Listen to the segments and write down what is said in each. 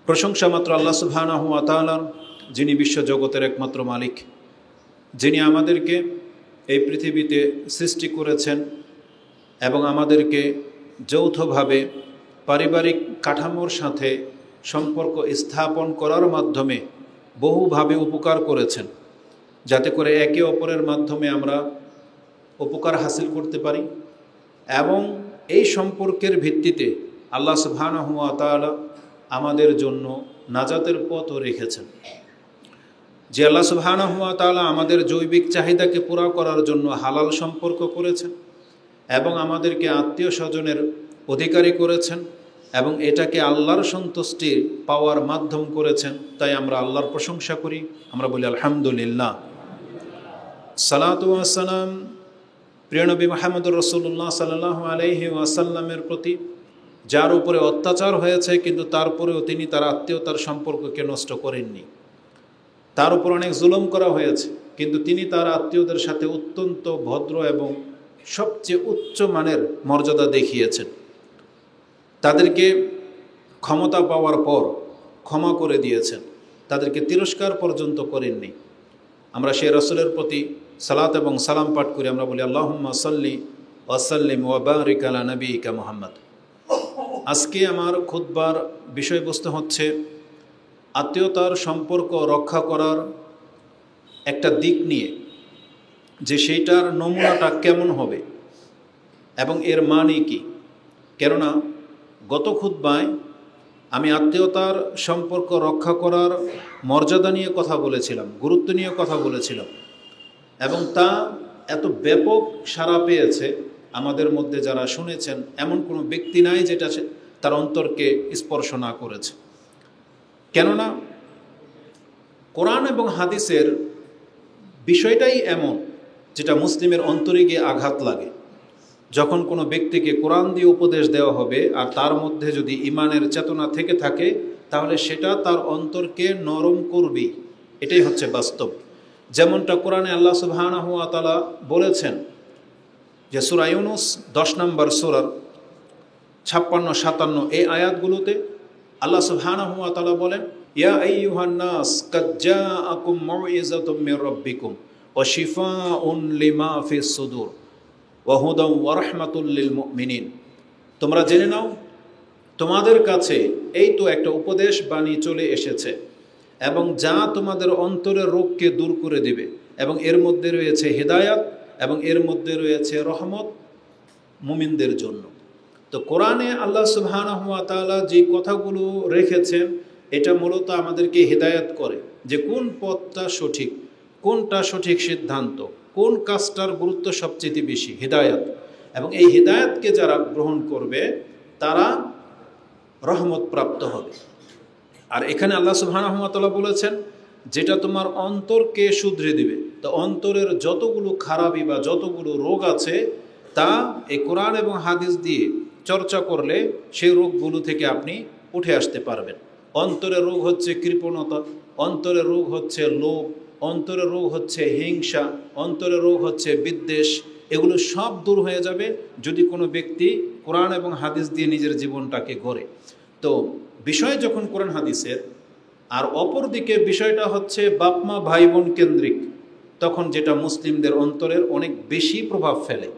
প্রশংসা মাত্র আল্লাহ সুবহানাহু ওয়া তাআলার, যিনি বিশ্বজগতের একমাত্র মালিক, যিনি আমাদেরকে এই পৃথিবীতে সৃষ্টি করেছেন এবং আমাদেরকে যৌথভাবে পারিবারিক কাঠামোর সাথে সম্পর্ক স্থাপন করার মাধ্যমে বহুভাবে উপকার করেছেন, যাতে করে একে অপরের মাধ্যমে আমরা উপকার হাসিল করতে পারি। এবং এই সম্পর্কের ভিত্তিতে আল্লাহ সুবহানাহু ওয়া তাআলা আমাদের জন্য নাজাতের পথও রেখেছেন। যে আল্লাহ সুবহানাহু ওয়া তাআলা আমাদের জৈবিক চাহিদাকে পুরা করার জন্য হালাল সম্পর্ক করেছেন এবং আমাদেরকে আত্মীয় স্বজনের অধিকারী করেছেন এবং এটাকে আল্লাহর সন্তুষ্টি পাওয়ার মাধ্যম করেছেন, তাই আমরা আল্লাহর প্রশংসা করি। আমরা বলি আলহামদুলিল্লাহ। সালাতু ওয়া সালাম প্রিয় নবী মুহাম্মদুর রাসূলুল্লাহ সাল্লাল্লাহু আলাইহি ওয়াসাল্লামের প্রতি, যার উপরে অত্যাচার হয়েছে কিন্তু তারপরেও তিনি তার আত্মীয়তার সম্পর্ককে নষ্ট করেননি। তার উপর অনেক জুলুম করা হয়েছে কিন্তু তিনি তার আত্মীয়দের সাথে অত্যন্ত ভদ্র এবং সবচেয়ে উচ্চ মানের মর্যাদা দেখিয়েছেন। তাদেরকে ক্ষমতা পাওয়ার পর ক্ষমা করে দিয়েছেন, তাদেরকে তিরস্কার পর্যন্ত করেননি। আমরা সেই রাসূলের প্রতি সালাত এবং সালাম পাঠ করি। আমরা বলি আল্লাহুম্মা সাল্লি ওয়া সাল্লিম ওয়া বারিক আলা নবিয়িকা মুহাম্মদ। আজকে আমার খুতবার বিষয়বস্তু হচ্ছে আত্মীয়তার সম্পর্ক রক্ষা করার একটা দিক নিয়ে, যে সেইটার নমুনাটা কেমন হবে এবং এর মানে কি। কেননা গত খুতবায় আমি আত্মীয়তার সম্পর্ক রক্ষা করার মর্যাদা নিয়ে কথা বলেছিলাম, গুরুত্ব নিয়ে কথা বলেছিলাম, এবং তা এত ব্যাপক সাড়া পেয়েছে। আমাদের মধ্যে যারা শুনেছেন এমন কোনো ব্যক্তি নাই যেটা তার অন্তরকে স্পর্শ না করেছে। কেননা কোরআন এবং হাদিসের বিষয়টাই এমন যেটা মুসলিমের অন্তরে গিয়ে আঘাত লাগে। যখন কোনো ব্যক্তিকে কোরআন দিয়ে উপদেশ দেওয়া হবে আর তার মধ্যে যদি ঈমানের চেতনা থেকে থাকে, তাহলে সেটা তার অন্তরকে নরম করবে। এটাই হচ্ছে বাস্তব। যেমনটা কোরআনে আল্লাহ সুবহানাহু ওয়া তাআলা বলেছেন যে সূরা ইউনূস 10 নম্বর সূরার 56-57 এই আয়াতগুলোতে আল্লাহ সুবহানাহু ওয়া তাআলা বলেন, ইয়া আইয়ুহান নাস কাদ জাআকুম মাউইযাতুম মির রাব্বিকুম ওয়া শিফাউন লিমা ফিস সুদূর ওয়া হুদাও ওয়া রাহমাতুল লিল মুমিনিন। তোমরা জেনে নাও, তোমাদের কাছে এই তো একটা উপদেশ বাণী চলে এসেছে এবং যা তোমাদের অন্তরের রোগকে দূর করে দেবে, এবং এর মধ্যে রয়েছে হেদায়াত এবং এর মধ্যে রয়েছে রহমত মুমিনদের জন্য। তো কোরআনে আল্লাহ সুবহানাহু ওয়া তাআলা যে কথাগুলো রেখেছেন এটা মূলত আমাদেরকে হেদায়াত করে যে কোন পথটা সঠিক, কোনটা সঠিক সিদ্ধান্ত, কোন কাজটার গুরুত্ব সবচেয়ে বেশি, হেদায়াত। এবং এই হেদায়াতকে যারা গ্রহণ করবে তারা রহমত প্রাপ্ত হবে। আর এখানে আল্লাহ সুবহানাহু ওয়া তাআলা বলেছেন যেটা তোমার অন্তরকে শুধরে দিবে। তো অন্তরের যতগুলো খারাপি বা যতগুলো রোগ আছে তা এই কোরআন এবং হাদিস দিয়ে চর্চা করলে সেই রোগগুলো থেকে আপনি উঠে আসতে পারবেন। অন্তরের রোগ হচ্ছে কৃপণতা, অন্তরের রোগ হচ্ছে লোভ, অন্তরের রোগ হচ্ছে হিংসা, অন্তরের রোগ হচ্ছে বিদ্বেষ। এগুলো সব দূর হয়ে যাবে যদি কোনো ব্যক্তি কোরআন এবং হাদিস দিয়ে নিজের জীবনটাকে গড়ে। তো বিষয় যখন কোরআন হাদিসের, আর অপরদিকে বিষয়টা হচ্ছে বাপমা ভাই বোন কেন্দ্রিক, তখন যেটা মুসলিমদের অন্তরের অনেক বেশি প্রভাব ফেলে।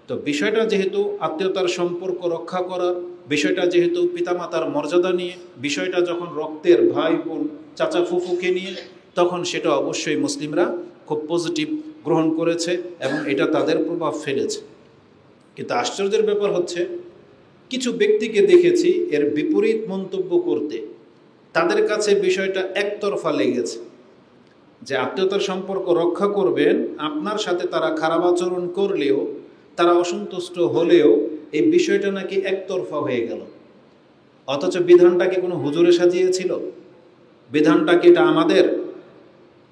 তো বিষয়টা যেহেতু আত্মীয়তার সম্পর্ক রক্ষা করার, বিষয়টা যেহেতু পিতামাতার মর্যাদা নিয়ে, বিষয়টা যখন রক্তের ভাই বোন চাচা ফুফুকে নিয়ে, তখন সেটা অবশ্যই মুসলিমরা খুব পজিটিভ গ্রহণ করেছে এবং এটা তাদের প্রভাব ফেলেছে। কিন্তু আশ্চর্যের ব্যাপার হচ্ছে কিছু ব্যক্তিকে দেখেছি এর বিপরীত মন্তব্য করতে। তাদের কাছে বিষয়টা একতরফা লেগেছে যে আত্মীয়তার সম্পর্ক রক্ষা করবেন, আপনার সাথে তারা খারাপ আচরণ করলেও, তারা অসন্তুষ্ট হলেও এই বিষয়টা নাকি একতরফা হয়ে গেল। অথচ বিধানটা কি কোনো হুজুরে সাজিয়েছিল? বিধানটা কি এটা আমাদের?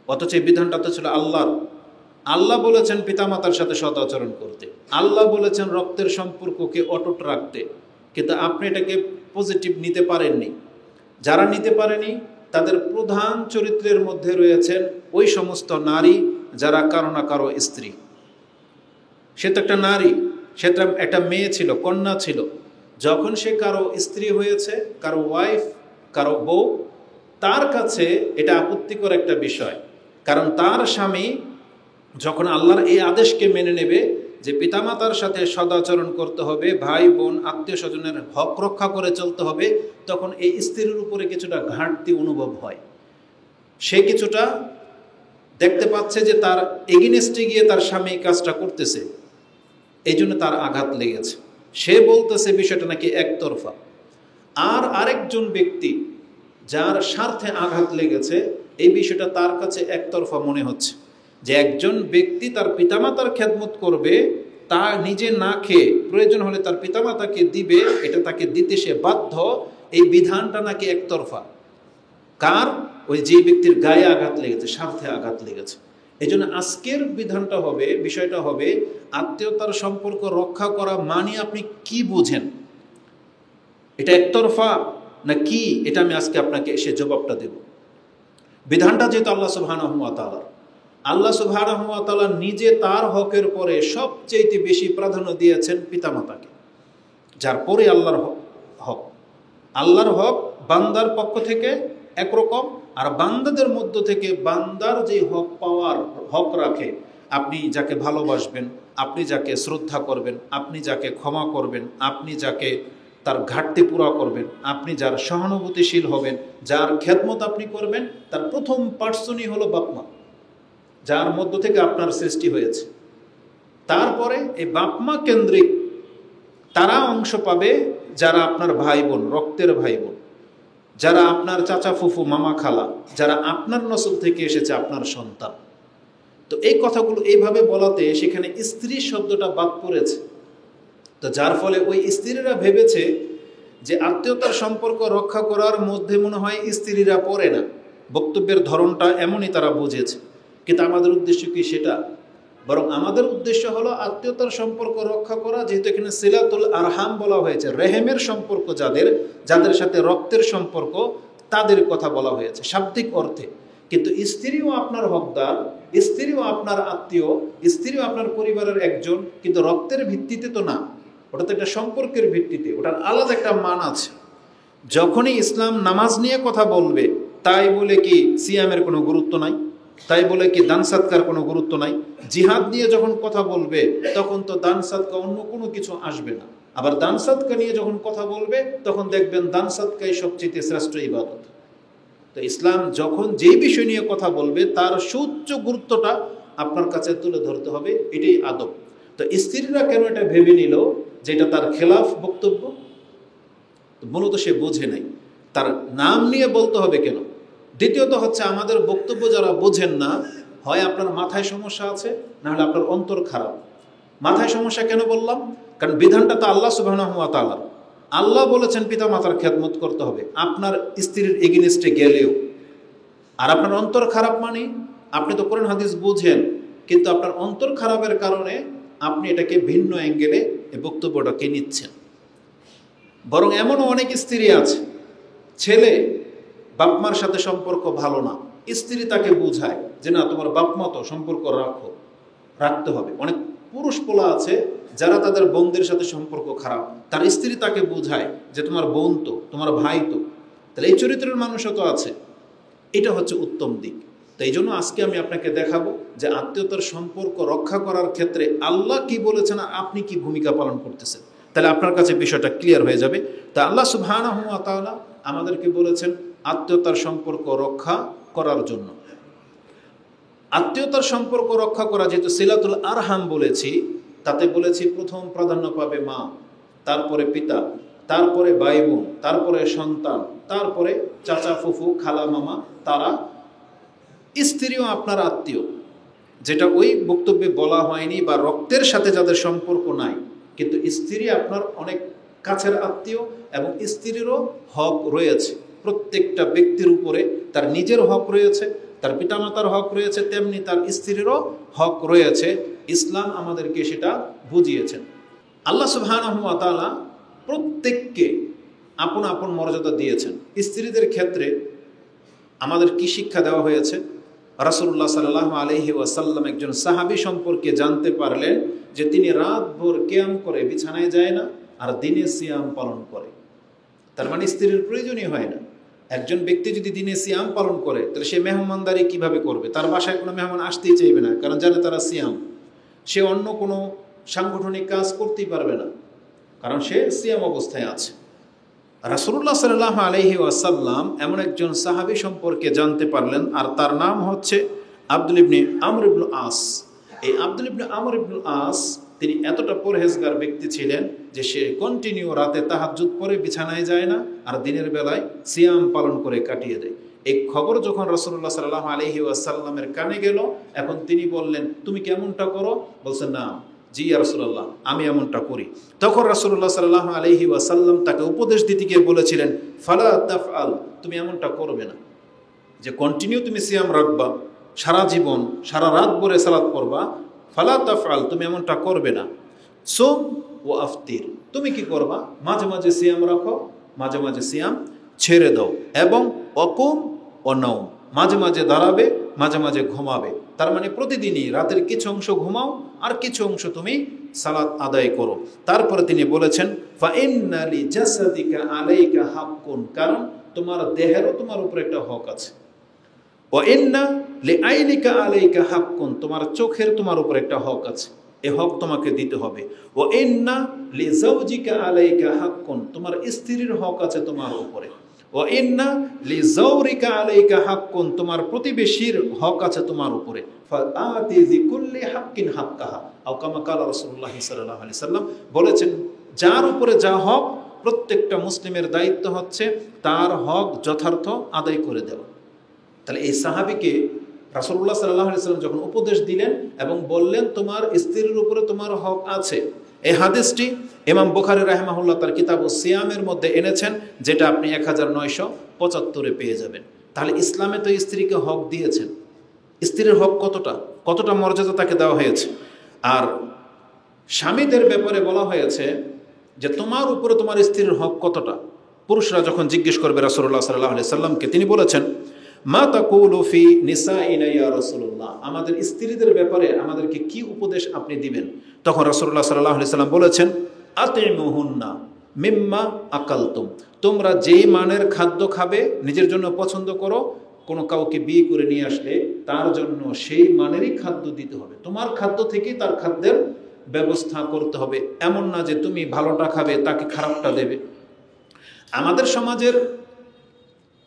অথচ এই বিধানটা তো ছিল আল্লাহর। আল্লাহ বলেছেন পিতামাতার সাথে সৎ আচরণ করতে, আল্লাহ বলেছেন রক্তের সম্পর্ককে অটুট রাখতে, কিন্তু আপনি এটাকে পজিটিভ নিতে পারেননি। যারা নিতে পারেনি তাদের প্রধান চরিত্রের মধ্যে রয়েছেন ওই সমস্ত নারী যারা কারো না কারো স্ত্রী। সে তো একটা নারী, সে তো একটা মেয়ে ছিল, কন্যা ছিল। যখন সে কারো স্ত্রী হয়েছে, কারো ওয়াইফ, কারো বউ, তার কাছে এটা আপত্তিকর একটা বিষয়। কারণ তার স্বামী যখন আল্লাহর এই আদেশকে মেনে নেবে যে পিতামাতার সাথে সদাচরণ করতে হবে, ভাই বোন আত্মীয় স্বজনের হক রক্ষা করে চলতে হবে, তখন এই স্ত্রীর উপরে কিছুটা ঘাটতি অনুভব হয়। সে কিছুটা দেখতে পাচ্ছে যে তার এগেইনস্টে গিয়ে তার স্বামী কাজটা করতেছে, এই জন্য তার আঘাত লেগেছে। সে বলতেছে বিষয়টা নাকি একতরফা। আর আরেকজন ব্যক্তি যার স্বার্থে আঘাত লেগেছে, এই বিষয়টা তার কাছে একতরফা মনে হচ্ছে। যে একজন ব্যক্তি তার পিতামাতার খেদমত করবে, তা নিজে না খেয়ে প্রয়োজন হলে তার পিতামাতাকে দিবে, এটা তাকে দিতে সে বাধ্য, এই বিধানটা নাকি একতরফা। কার? ওই যে ব্যক্তির গায়ে আঘাত লেগেছে, স্বার্থে আঘাত লেগেছে। এই জন্য আজকের বিধানটা হবে, বিষয়টা হবে আত্মীয়তার সম্পর্ক রক্ষা করা মানে আপনি কি বুঝেন, এটা একতরফা না কি, এটা আমি আজকে আপনাকে এসে জবাবটা দেব। বিধানটা যেহেতু আল্লাহ সুবহানাহু ওয়া তাআলা, আল্লাহ সুবহানাহু ওয়া তাআলা নিজে তার হকের পরে সবচেয়ে বেশি প্রাধান্য দিয়েছেন পিতামাতাকে, যার পরে আল্লাহর হক। আল্লাহর হক বান্দার পক্ষ থেকে একরকম, আর বান্দাদের মধ্য থেকে বান্দার যে হক পাওয়ার হক রাখে, আপনি যাকে ভালোবাসবেন, আপনি যাকে শ্রদ্ধা করবেন, আপনি যাকে ক্ষমা করবেন, আপনি যাকে তার ঘাটতি পুরা করবেন, আপনি যার সহানুভূতিশীল হবেন, যার খেদমত আপনি করবেন, তার প্রথম পার্সনই হলো বাপমা, যার মধ্য থেকে আপনার সৃষ্টি হয়েছে। তারপরে এই বাপমা কেন্দ্রিক তারা অংশ পাবে যারা আপনার ভাই বোন, রক্তের ভাই বোন, যারা আপনার চাচা ফুফু মামা খালা, যারা আপনার নসল থেকে এসেছে, আপনার সন্তান। তো এই কথাগুলো এইভাবে বলাতে সেখানে স্ত্রী শব্দটা বাদ পড়েছে। তো যার ফলে ওই স্ত্রীরা ভেবেছে যে আত্মীয়তার সম্পর্ক রক্ষা করার মধ্যে মনে হয় স্ত্রীরা পড়ে না। বক্তব্যের ধরনটা এমনই তারা বুঝেছে, কিন্তু আমাদের উদ্দেশ্য কি সেটা? বরং আমাদের উদ্দেশ্য হলো আত্মীয়তার সম্পর্ক রক্ষা করা। যেহেতু এখানে সিলাতুল আরহাম বলা হয়েছে, রেহেমের সম্পর্ক যাদের সাথে রক্তের সম্পর্ক, তাদের কথা বলা হয়েছে শাব্দিক অর্থে। কিন্তু স্ত্রীও আপনার হকদার, স্ত্রীও আপনার আত্মীয়, স্ত্রীও আপনার পরিবারের একজন, কিন্তু রক্তের ভিত্তিতে তো না, ওটা তো একটা সম্পর্কের ভিত্তিতে, ওটার আলাদা একটা মান আছে। যখনই ইসলাম নামাজ নিয়ে কথা বলবে, তাই বলে কি সিয়ামের কোনো গুরুত্ব নাই? তাই বলে কি দান সাদকার কোনো গুরুত্ব নাই? জিহাদ নিয়ে যখন কথা বলবে, তখন তো দান সাদকা অন্য কোনো কিছু আসবে না। আবার দান সাদকা নিয়ে যখন কথা বলবে, তখন দেখবেন দান সাদকাই সবচেয়ে শ্রেষ্ঠ ইবাদত। তো ইসলাম যখন যেই বিষয় নিয়ে কথা বলবে, তার সুউচ্চ গুরুত্বটা আপনার কাছে তুলে ধরতে হবে, এটাই আদব। তো স্ত্রীরা কেন এটা ভেবে নিল যে এটা তার খেলাফ বক্তব্য? মূলত সে বোঝে নাই তার নাম নিয়ে বলতে হবে কেন। দ্বিতীয়ত হচ্ছে, আমাদের বক্তব্য যারা বোঝেন না, হয় আপনার মাথায় সমস্যা আছে, না হলে আপনার অন্তর খারাপ। মাথায় সমস্যা কেন বললাম? কারণ বিধানটা তো আল্লাহ সুবহানাহু ওয়া তাআলার। আল্লাহ বলেছেন পিতা মাতার খেদমত করতে হবে, আপনার স্ত্রীর এগেইনস্টে গেলেও। আর আপনার অন্তর খারাপ মানে, আপনি তো কোরআন হাদিস বুঝেন, কিন্তু আপনার অন্তর খারাপের কারণে আপনি এটাকে ভিন্ন অ্যাঙ্গেলে এই বক্তব্যটাকে নিচ্ছেন। বরং এমনও অনেক স্ত্রী আছে, ছেলে বাপমার সাথে সম্পর্ক ভালো না, স্ত্রী তাকে বোঝায় যে না, তোমার বাপমা তো সম্পর্ক রাখতে হবে। অনেক পুরুষ পোলা আছে যারা তাদের বোনদের সাথে সম্পর্ক খারাপ, তার স্ত্রী তাকে বোঝায় যে তোমার বোন তো, তোমার ভাই তো। তাহলে এই চরিত্রের মানুষও তো আছে। এটা হচ্ছে উত্তম দিক। তো এই জন্য আজকে আমি আপনাকে দেখাবো যে আত্মীয়তার সম্পর্ক রক্ষা করার ক্ষেত্রে আল্লাহ কি বলেছেন আর আপনি কি ভূমিকা পালন করতেছেন, তাহলে আপনার কাছে বিষয়টা ক্লিয়ার হয়ে যাবে। তা আল্লাহ সুবহানাহু ওয়া তাআলা আমাদেরকে বলেছেন আত্মীয়তার সম্পর্ক রক্ষা করার জন্য। আত্মীয়তার সম্পর্ক রক্ষা করা, যেহেতু সিলাতুল আরহাম বলেছি, তাতে বলেছি প্রথম প্রাধান্য পাবে মা, তারপরে পিতা, তারপরে ভাই বোন, তারপরে সন্তান, তারপরে চাচা ফুফু খালা মামা, তারা। স্ত্রীও আপনার আত্মীয়, যেটা ওই বক্তব্যে বলা হয়নি, বা রক্তের সাথে যাদের সম্পর্ক নাই, কিন্তু স্ত্রী আপনার অনেক কাছের আত্মীয়, এবং স্ত্রীরও হক রয়েছে। প্রত্যেকটা ব্যক্তির উপরে তার নিজের হক রয়েছে, তার পিতামাতার হক রয়েছে, তেমনি তার স্ত্রীরও হক রয়েছে। ইসলাম আমাদেরকে সেটা বুঝিয়েছেন। আল্লাহ সুবহানাহু ওয়া তাআলা প্রত্যেককে আপন আপন মর্যাদা দিয়েছেন। স্ত্রীদের ক্ষেত্রে আমাদের কি শিক্ষা দেওয়া হয়েছে? রাসূলুল্লাহ সাল্লাল্লাহু আলাইহি ওয়াসাল্লাম একজন সাহাবী সম্পর্কে জানতে পারলেন যে তিনি রাতভর কিয়াম করে বিছানায় যায় না, আর দিনে সিয়াম পালন করে। তার মানে স্ত্রীর প্রয়োজনই হয় না। একজন ব্যক্তি যদি দিনে সিয়াম পালন করে তাহলে সে মেহমানদারি কিভাবে করবে? তার বাসায় কোনো মেহমান আসতেই চাইবে না, কারণ জানে তারা সিয়াম। সে অন্য কোনো সাংগঠনিক কাজ করতেই পারবে না, কারণ সে সিয়াম অবস্থায় আছে। রাসূলুল্লাহ সাল্লাল্লাহু আলাইহি ওয়াসাল্লাম এমন একজন সাহাবী সম্পর্কে জানতে পারলেন, আর তার নাম হচ্ছে আব্দুল ইবনে আমর ইবনে আস। এই আব্দুল ইবনে আমর ইবনে আস তিনি এতটা পরহেজগার ব্যক্তি ছিলেন যে সে কন্টিনিউ রাতে তাহাজ্জুদ পড়ে বিছানায় যায় না, আর দিনের বেলায় সিয়াম পালন করে কাটিয়ে দেয়। এই খবর যখন রাসূলুল্লাহ সাল্লাল্লাহু আলাইহি ওয়াসাল্লামের কানে গেল, এখন তিনি বললেন, তুমি কেমনটা করো? বলছেন, না জি ইয়া রাসূলুল্লাহ, আমি এমনটা করি। তখন রাসূলুল্লাহ সাল্লাল্লাহু আলাইহি ওয়াসাল্লাম তাকে উপদেশ দিতে গিয়ে বলেছিলেন, ফালা তাফআল, তুমি এমনটা করবে না যে কন্টিনিউ তুমি সিয়াম রাখবা, সারা জীবন সারা রাত ভরে সালাত পড়বা। ফালা তাফআল, তুমি এমনটা করবে না। সুম ও আফতির, তুমি কি করবা? মাঝে মাঝে সিয়াম রাখো, মাঝে মাঝে সিয়াম ছেড়ে দাও। এবং অকুম ও নাও, মাঝে মাঝে দাঁড়াবে, মাঝে মাঝে ঘুমাবে। তার মানে প্রতিদিনই রাতের কিছু অংশ ঘুমাও, আর কিছু অংশ তুমি সালাত আদায় করো। তারপরে তিনি বলেছেন, ফা ইন্না লি জাসাদিকা আলাইকা হাক্কুন, কারণ তোমার দেহেরও তোমার উপর একটা হক আছে। ওয়া ইন্না লিআইনিকা আলাইকা হাক্কুন, তোমার চোখের তোমার উপর একটা হক আছে, এই হক তোমাকে দিতে হবে। ওয়া ইন্না লিজাওজিকা আলাইকা হাক্কুন, তোমার স্ত্রীর হক আছে তোমার উপরে। ওয়া ইন্না লিজাওরিকা আলাইকা হাক্কুন, তোমার প্রতিবেশীর হক আছে তোমার উপরে। ফাআতি যিকুল্লি হাক্কিন হাক্কাহা, আও কামা ক্বালা রাসূলুল্লাহ সাল্লাল্লাহু আলাইহি সাল্লাম বলেছেন, যার উপরে যা হক প্রত্যেকটা মুসলিমের দায়িত্ব হচ্ছে তার হক যথার্থ আদায় করে দেওয়া। তাহলে এই সাহাবীকে রাসূলুল্লাহ সাল্লাল্লাহু আলাইহি সাল্লাম যখন উপদেশ দিলেন এবং বললেন তোমার স্ত্রীর উপরে তোমার হক আছে, এই হাদিসটি ইমাম বুখারী রাহিমাহুল্লাহ তার কিতাব সিয়ামের মধ্যে এনেছেন, যেটা আপনি 1975 পেয়ে যাবেন। তাহলে ইসলামে তো স্ত্রীকে হক দিয়েছেন, স্ত্রীর হক কতটা মর্যাদা তাকে দেওয়া হয়েছে। আর স্বামীদের ব্যাপারে বলা হয়েছে যে তোমার উপরে তোমার স্ত্রীর হক কতটা। পুরুষরা যখন জিজ্ঞেস করবে রাসূলুল্লাহ সাল্লাল্লাহু আলাইহি সাল্লামকে, তিনি বলেছেন, মা তাকুলু ফি নিসাইনা ইয়া রাসূলুল্লাহ, আমাদের স্ত্রীদের ব্যাপারে আমাদেরকে কি উপদেশ আপনি দিবেন? তখন রাসূলুল্লাহ সাল্লাল্লাহু আলাইহি সাল্লাম বলেছেন, আতিমুহুন্না মিম্মা আকালতুম, তোমরা যেই মানের খাদ্য খাবে নিজের জন্য পছন্দ করো, কোনো কাউকে বিয়ে করে নিয়ে আসলে তার জন্য সেই মানেরই খাদ্য দিতে হবে, তোমার খাদ্য থেকেই তার খাদ্যের ব্যবস্থা করতে হবে। এমন না যে তুমি ভালোটা খাবে তাকে খারাপটা দেবে। আমাদের সমাজের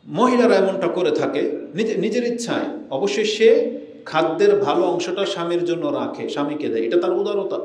মহিলারা এমনটা করে থাকে নিজের ইচ্ছায়। অবশ্যই সে খাদ্যের ভালো অংশটা স্বামীর জন্য রাখে, স্বামীকে দেয়, এটা তার উদারতা।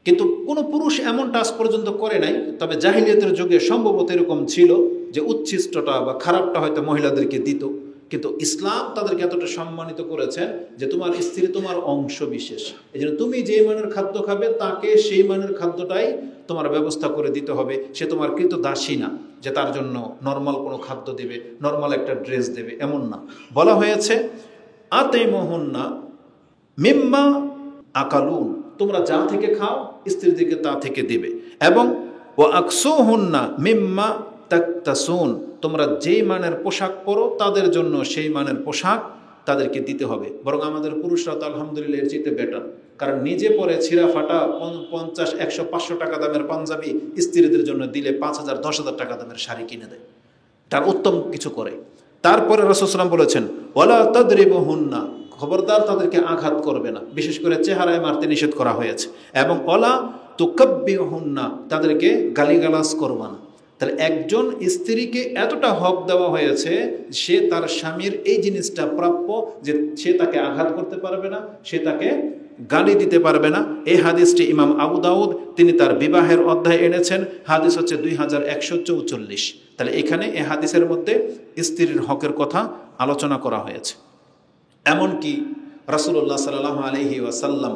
কিন্তু কোনো পুরুষ এমনটা আজ পর্যন্ত করে নাই। তবে জাহিলিয়াতের যুগে সম্ভবত এরকম ছিল যে উচ্ছিষ্টটা বা খারাপটা হয়তো মহিলাদেরকে দিত, কিন্তু ইসলাম তাদেরকে এতটা সম্মানিত করেছেন যে তোমার স্ত্রী তোমার অংশ বিশেষ। এই জন্য তুমি যে মানের খাদ্য খাবে তাকে সেই মানের খাদ্যটাই তোমার ব্যবস্থা করে দিতে হবে। সে তোমার কৃত দাসী না যে তার জন্য নর্মাল কোনো খাদ্য দেবে, নর্মাল একটা ড্রেস দেবে, এমন না। বলা হয়েছে আতাইমুহুন্না মিম্মা আকালুন, তোমরা যা থেকে খাও স্ত্রীদেরকে তা থেকে দেবে। এবং ওয়া আকসুহুন্না মিম্মা তাকতাসুন, তোমরা যেই মানের পোশাক পরো তাদের জন্য সেই মানের পোশাক তাদেরকে দিতে হবে। বরং আমাদের পুরুষরা তো আলহামদুলিল্লাহ এর চাইতে বেটার, কারণ নিজে পরে ছিঁড়া ফাটা 50, 100, 500 টাকা দামের পাঞ্জাবি স্ত্রীদের জন্য দিলে 5,000, 10,000 টাকা দামের শাড়ি কিনে দেয়, তার উত্তম কিছু করে। তারপরে রাসূল সাল্লাল্লাহু আলাইহি ওয়াসাল্লাম বলেছেন, ওয়ালা তাদরিবুহুন্না, খবরদার তাদেরকে আঘাত করবে না, বিশেষ করে চেহারায় মারতে নিষেধ করা হয়েছে। এবং ওয়ালা তুকাব্বিহুন্না, তাদেরকে গালিগালাজ করবে না। তাহলে একজন স্ত্রীকে এতটা হক দেওয়া হয়েছে, সে তার স্বামীর এই জিনিসটা প্রাপ্য যে সে তাকে আঘাত করতে পারবে না, সে তাকে গালি দিতে পারবে না। এই হাদিসটি ইমাম আবু দাউদ তিনি তার বিবাহের অধ্যায়ে এনেছেন, হাদিস হচ্ছে 2144। তাহলে এখানে এই হাদিসের মধ্যে স্ত্রীর হকের কথা আলোচনা করা হয়েছে। এমনকি রাসূলুল্লাহ সাল্লাল্লাহু আলাইহি ওয়াসাল্লাম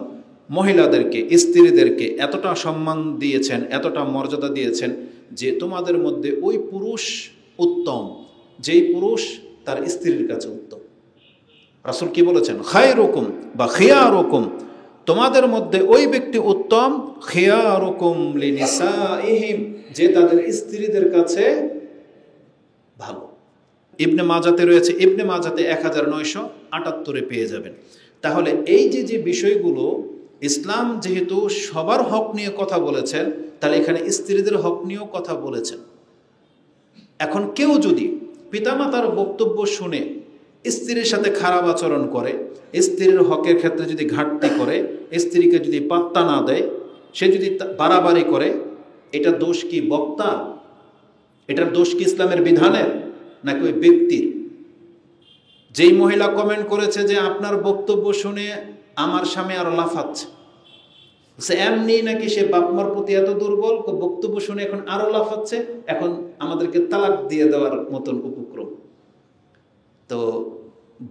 মহিলাদেরকে, স্ত্রীদেরকে এতটা সম্মান দিয়েছেন, এতটা মর্যাদা দিয়েছেন যে তোমাদের মধ্যে ওই পুরুষ উত্তম যেই পুরুষ তার স্ত্রীর কাছে উত্তম। রাসূল কি বলেছেন? খায়রুকুম বা খিয়ারুকুম, তোমাদের মধ্যে ওই ব্যক্তি উত্তম, খিয়ারুকুম লিনিসাইহিম, যে তাদের স্ত্রীদের কাছে ভালো। ইবনে মাজাতে রয়েছে, ইবনে মাজাতে 1978 পেয়ে যাবেন। তাহলে এই যে বিষয়গুলো, ইসলাম যেহেতু সবার হক নিয়ে কথা বলেছেন, তাহলে এখানে স্ত্রীদের হক নিয়েও কথা বলেছেন। এখন কেউ যদি পিতামাতার বক্তব্য শুনে স্ত্রীর সাথে খারাপ আচরণ করে, স্ত্রীর হকের ক্ষেত্রে যদি ঘাটতি করে, স্ত্রীকে যদি পাত্তা না দেয়, সে যদি বাড়াবাড়ি করে, এটা দোষ কি বক্তা? এটার দোষ কি ইসলামের বিধানের নাকি ওই ব্যক্তির? যেই মহিলা কমেন্ট করেছে যে আপনার বক্তব্য শুনে আমার স্বামী আরো লাফাচ্ছে, সে এমনি নাকি সে বাপমার প্রতি এত দুর্বল, বক্তব্য শুনে এখন আরো লাফাচ্ছে, এখন আমাদেরকে তালাক দিয়ে দেওয়ার মতন উপক্রম। তো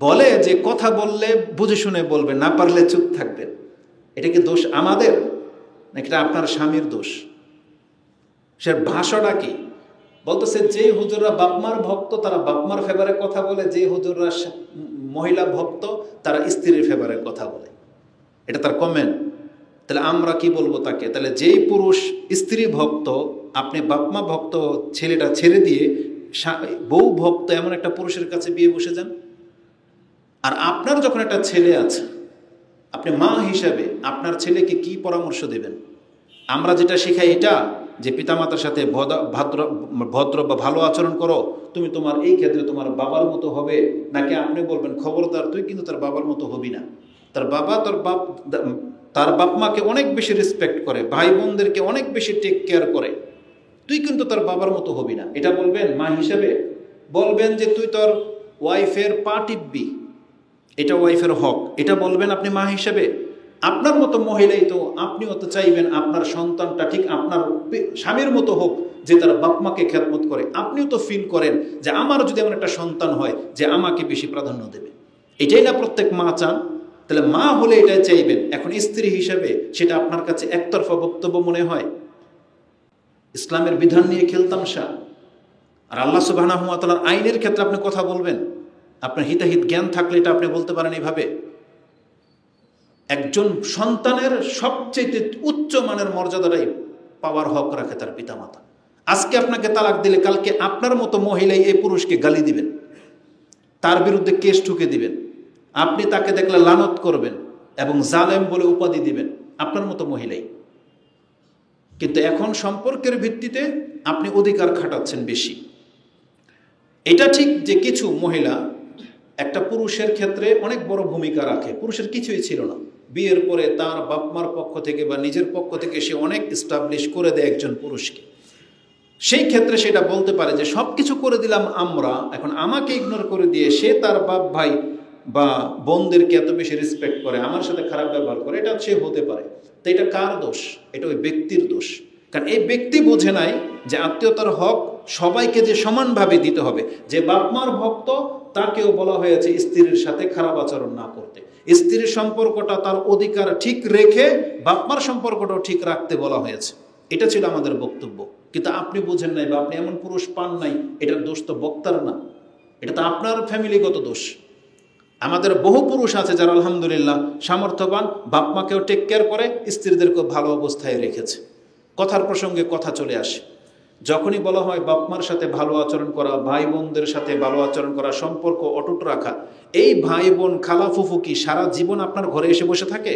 বলে যে কথা বললে বুঝে শুনে বলবেন, না পারলে চুপ থাকবেন। এটা কি দোষ আমাদের নাকি এটা আপনার স্বামীর দোষ? সে ভাষাটা কি বলতেছে? যে হুজুররা বাপমার ভক্ত তারা বাপমার ফেভারে কথা বলে, যে হুজুররা মহিলা ভক্ত তারা স্ত্রীর ফেভারে কথা বলে। এটা তার কমেন্ট। তাহলে আমরা কি বলবো তাকে? তাহলে যেই পুরুষ স্ত্রী ভক্ত, আপনি বাপমা ভক্ত ছেলেটা ছেড়ে দিয়ে বউ ভক্ত এমন একটা পুরুষের কাছে বিয়ে বসে যান। আর আপনার যখন একটা ছেলে আছে, আপনি মা হিসাবে আপনার ছেলেকে কি পরামর্শ দেবেন? আমরা যেটা শেখাই এটা যে পিতামাতার সাথে ভদ্র বা ভালো আচরণ করো, তুমি তোমার এই ক্ষেত্রে তোমার বাবার মতো হবে, নাকি আপনি বলবেন খবরদার তুই কিন্তু তার বাবার মতো হবি না? তার বাবা তার বাপ মাকে অনেক বেশি রেসপেক্ট করে, ভাই বোনদেরকে অনেক বেশি টেক কেয়ার করে, তুই কিন্তু তার বাবার মতো হবি না, এটা বলবেন মা হিসেবে? বলবেন যে তুই তোর ওয়াইফের পা টিপবি, এটা ওয়াইফের হক, এটা বলবেন আপনি মা হিসেবে? আপনার মতো মহিলাই তো আপনিও তো চাইবেন আপনার সন্তানটা ঠিক আপনার স্বামীর মতো হোক, যে তার বাপ মাকে খেদমত করে। আপনিও তো ফিল করেন যে আমার যদি এমন একটা সন্তান হয় যে আমাকে বেশি প্রাধান্য দেবে। এটাই না প্রত্যেক মা চান? তাহলে মা হলে এটাই চাইবেন। এখন স্ত্রী হিসেবে সেটা আপনার কাছে একতরফা বক্তব্য মনে হয়? ইসলামের বিধান নিয়ে খেলতামশা। আর আল্লাহ সুবহানাহু ওয়া তাআলার আইনের ক্ষেত্রে আপনি কথা বলবেন, আপনার হিতাহিত জ্ঞান থাকলে এটা আপনি বলতে পারেন এইভাবে। একজন সন্তানের সবচেয়ে উচ্চ মানের মর্যাদাটাই পাওয়ার হক রাখে তার পিতামাতা। আজকে আপনাকে তালাক দিলে কালকে আপনার মতো মহিলাই এই পুরুষকে গালি দিবেন, তার বিরুদ্ধে কেস ঠুকে দিবেন, আপনি তাকে দেখলে লানত করবেন এবং জালেম বলে উপাধি দিবেন, আপনার মতো মহিলাই। কিন্তু এখন সম্পর্কের ভিত্তিতে আপনি অধিকার খাটাচ্ছেন বেশি। এটা ঠিক যে কিছু মহিলা একটা পুরুষের ক্ষেত্রে অনেক বড় ভূমিকা রাখে। পুরুষের কিছুই ছিল না, বিয়ের পরে তার বাপমার পক্ষ থেকে বা নিজের পক্ষ থেকে সে অনেক এস্টাবলিশ করে দেয় একজন পুরুষকে। সেই ক্ষেত্রে সেটা বলতে পারে যে সব কিছু করে দিলাম আমরা, এখন আমাকে ইগনোর করে দিয়ে সে তার বাপ ভাই বা বোনদেরকে এত বেশি রেসপেক্ট করে, আমার সাথে খারাপ ব্যবহার করে, এটা সে হতে পারে। তো এটা কার দোষ? এটা ওই ব্যক্তির দোষ। কারণ এই ব্যক্তি বোঝে নাই যে আত্মীয়তার হক সবাইকে যে সমানভাবে দিতে হবে। যে বাপমার ভক্ত তাকেও বলা হয়েছে স্ত্রীর সাথে খারাপ আচরণ না করতে, স্ত্রীর সম্পর্কটা তার অধিকার ঠিক রেখে বাপমার সম্পর্কটাও ঠিক রাখতে বলা হয়েছে। এটা ছিল আমাদের বক্তব্য। কিন্তু আপনি বুঝেন নাই বা আপনি এমন পুরুষ পান নাই, এটার দোষ তো বক্তার না, এটা তো আপনার ফ্যামিলিগত দোষ। আমাদের বহু পুরুষ আছে যারা আলহামদুলিল্লাহ সামর্থ্যবান, বাপ মাকেও টেক কেয়ার করে, স্ত্রীদেরকেও ভালো অবস্থায় রেখেছে। কথার প্রসঙ্গে কথা চলে আসে, যখনই বলা হয় বাপমার সাথে ভালো আচরণ করা, ভাই বোনদের সাথে ভালো আচরণ করা, সম্পর্ক অটুট রাখা, এই ভাই বোন খালা ফুফু কি সারা জীবন আপনার ঘরে এসে বসে থাকে?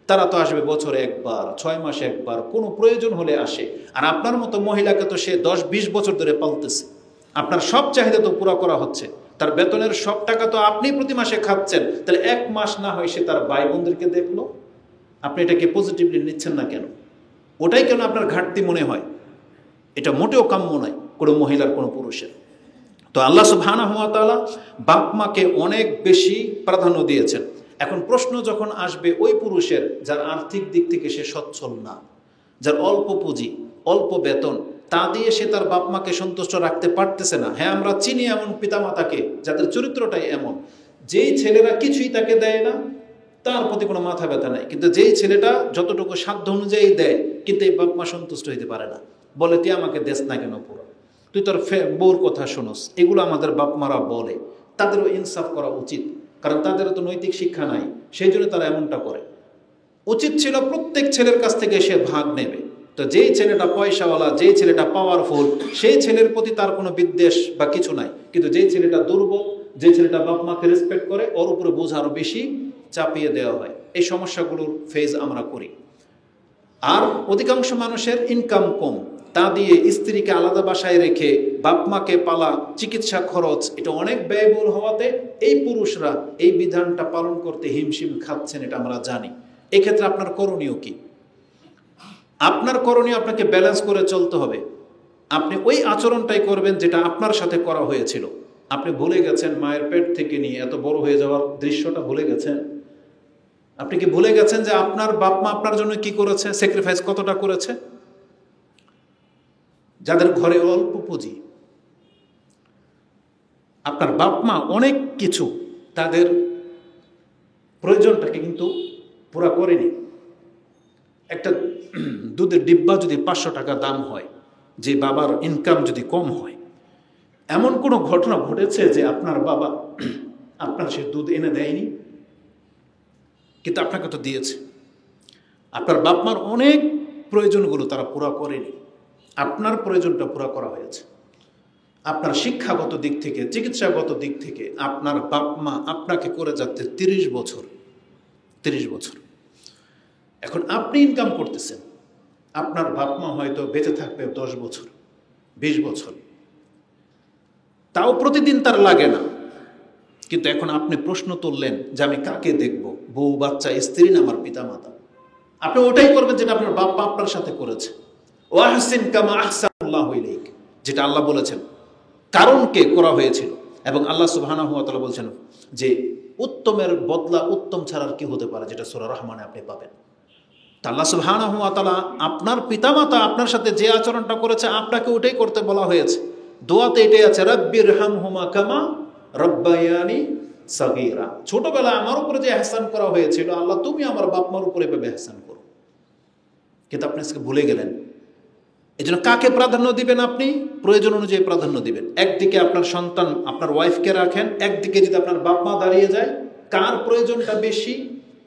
তারা তো আসবে বছরে একবার, 6 মাসে একবার, কোনো প্রয়োজন হলে আসে। আর আপনার মতো মহিলাকে তো সে 10-20 বছর ধরে পালতেছে, আপনার সব চাহিদা তো পুরো করা হচ্ছে, তার বেতনের সব টাকা তো আপনি প্রতি মাসে খাচ্ছেন। তাহলে 1 মাস না হয় সে তার ভাই বোনদেরকে দেখলো, আপনি এটাকে পজিটিভলি নিচ্ছেন না কেন? ওটাই কেন আপনার ঘাটতি মনে হয়? এটা মোটেও কাম্য নয় কোনো মহিলার, কোনো পুরুষের। তো আল্লাহ সুবহানাহু ওয়া তাআলা বাপ মাকে অনেক বেশি প্রাধান্য দিয়েছেন। এখন প্রশ্ন যখন আসবে ওই পুরুষের যার আর্থিক দিক থেকে সে সচ্ছল না, যার অল্প পুঁজি, অল্প বেতন, তা দিয়ে সে তার বাপ মাকে সন্তুষ্ট রাখতে পারতেছে না। হ্যাঁ, আমরা চিনি এমন পিতামাতাকে যাদের চরিত্রটাই এমন, যেই ছেলেরা কিছুই তাকে দেয় না তার প্রতি কোনো মাথা ব্যথা নাই, কিন্তু যেই ছেলেটা যতটুকু সাধ্য অনুযায়ী দেয়, কিন্তু এই বাপ মা সন্তুষ্ট হইতে পারে না, বলে তুই আমাকে দেশ না কেন পুরো, তুই তোর বউর কথা শোনস। এগুলো আমাদের বাপ মারা বলে, তাদেরও ইনসাফ করা উচিত, কারণ তাদেরও তো নৈতিক শিক্ষা নাই, সেই জন্য তারা এমনটা করে। উচিত ছিল প্রত্যেক ছেলের কাছ থেকে সে ভাগ নেবে। তো যেই ছেলেটা পয়সাওয়ালা, যেই ছেলেটা পাওয়ারফুল, সেই ছেলের প্রতি তার কোনো বিদ্বেষ বা কিছু নাই, কিন্তু যেই ছেলেটা দুর্বল, যে ছেলেটা বাপ মাকে রেসপেক্ট করে, ওর উপরে বোঝ আরো বেশি চাপিয়ে দেওয়া হয়। এই সমস্যাগুলোর ফেজ আমরা করি। আর অধিকাংশ মানুষের ইনকাম কম, তা দিয়ে স্ত্রীকে আলাদা বাসায় রেখে বাপ মাকে পালা, চিকিৎসা খরচ, এটা অনেক ব্যয়বহুল হওয়াতে এই পুরুষরা এই বিধানটা পালন করতে হিমশিম খাচ্ছেন, এটা আমরা জানি। এক্ষেত্রে আপনার করণীয় কি? আপনার করণীয়, আপনাকে ব্যালেন্স করে চলতে হবে। আপনি ওই আচরণটাই করবেন যেটা আপনার সাথে করা হয়েছিল। আপনি ভুলে গেছেন মায়ের পেট থেকে নিয়ে এত বড় হয়ে যাওয়ার দৃশ্যটা ভুলে গেছেন? আপনি কি ভুলে গেছেন যে আপনার বাপ মা আপনার জন্য কি করেছে, স্যাক্রিফাইস কতটা করেছে? যাদের ঘরে অল্প পুঁজি, আপনার বাপ মা অনেক কিছু তাদের প্রয়োজনটাকে কিন্তু পুরা করেনি। একটা দুধের ডিব্বা যদি 500 টাকা দাম হয়, যে বাবার ইনকাম যদি কম হয়, এমন কোনো ঘটনা ঘটেছে যে আপনার বাবা আপনার সে দুধ এনে দেয়নি? কিন্তু আপনাকে তো দিয়েছে। আপনার বাপ মার অনেক প্রয়োজনগুলো তারা পুরা করেনি, আপনার প্রয়োজনটা পুরা করা হয়েছে। আপনার শিক্ষাগত দিক থেকে, চিকিৎসাগত দিক থেকে আপনার বাপ মা আপনাকে করে যাচ্ছে 30 বছর। এখন আপনি ইনকাম করতেছেন, আপনার বাপ মা হয়তো বেঁচে থাকবে 10 বছর, 20 বছর, তাও প্রতিদিন তার লাগে না। কিন্তু এখন আপনি প্রশ্ন তুললেন যে আমি কাকে দেখব, বউ বাচ্চা, স্ত্রী না আমার পিতা মাতা? আপনি ওটাই করবেন যেটা আপনার বাপ মা আপনার সাথে করেছে। ওয়াহসিন কামা আহসানাল্লাহু ইলাইক, যেটা আল্লাহ বলেছেন, কারণকে করা হয়েছিল। এবং আল্লাহ সুবহানাহু ওয়া তাআলা বলছেন যে উত্তমের বদলা উত্তম ছাড়ার কি হতে পারে, যেটা সূরা রহমানে আপনি পাবেন। তা আল্লাহ সুবহানাহু ওয়া তাআলা আপনার পিতামাতা আপনার সাথে যে আচরণটা করেছে, আপনাকে ওটাই করতে বলা হয়েছে। দোয়াতে এটাই আছে, রাব্বিরহামহুমা কামা রাব্বায়ানি সাগীরা। ছোটবেলায় আমার উপরে যে ইহসান করা হয়েছিল, আল্লাহ তুমি আমার বাপ মার উপরে এভাবে ইহসান করো। কিন্তু আপনি আজকে ভুলে গেলেন। এই জন্য কাকে প্রাধান্য দিবেন? আপনি প্রয়োজন অনুযায়ী প্রাধান্য দিবেন। একদিকে আপনার সন্তান, আপনার ওয়াইফকে রাখেন, একদিকে যদি আপনার বাপ মা দাঁড়িয়ে যায়, কার প্রয়োজনটা বেশি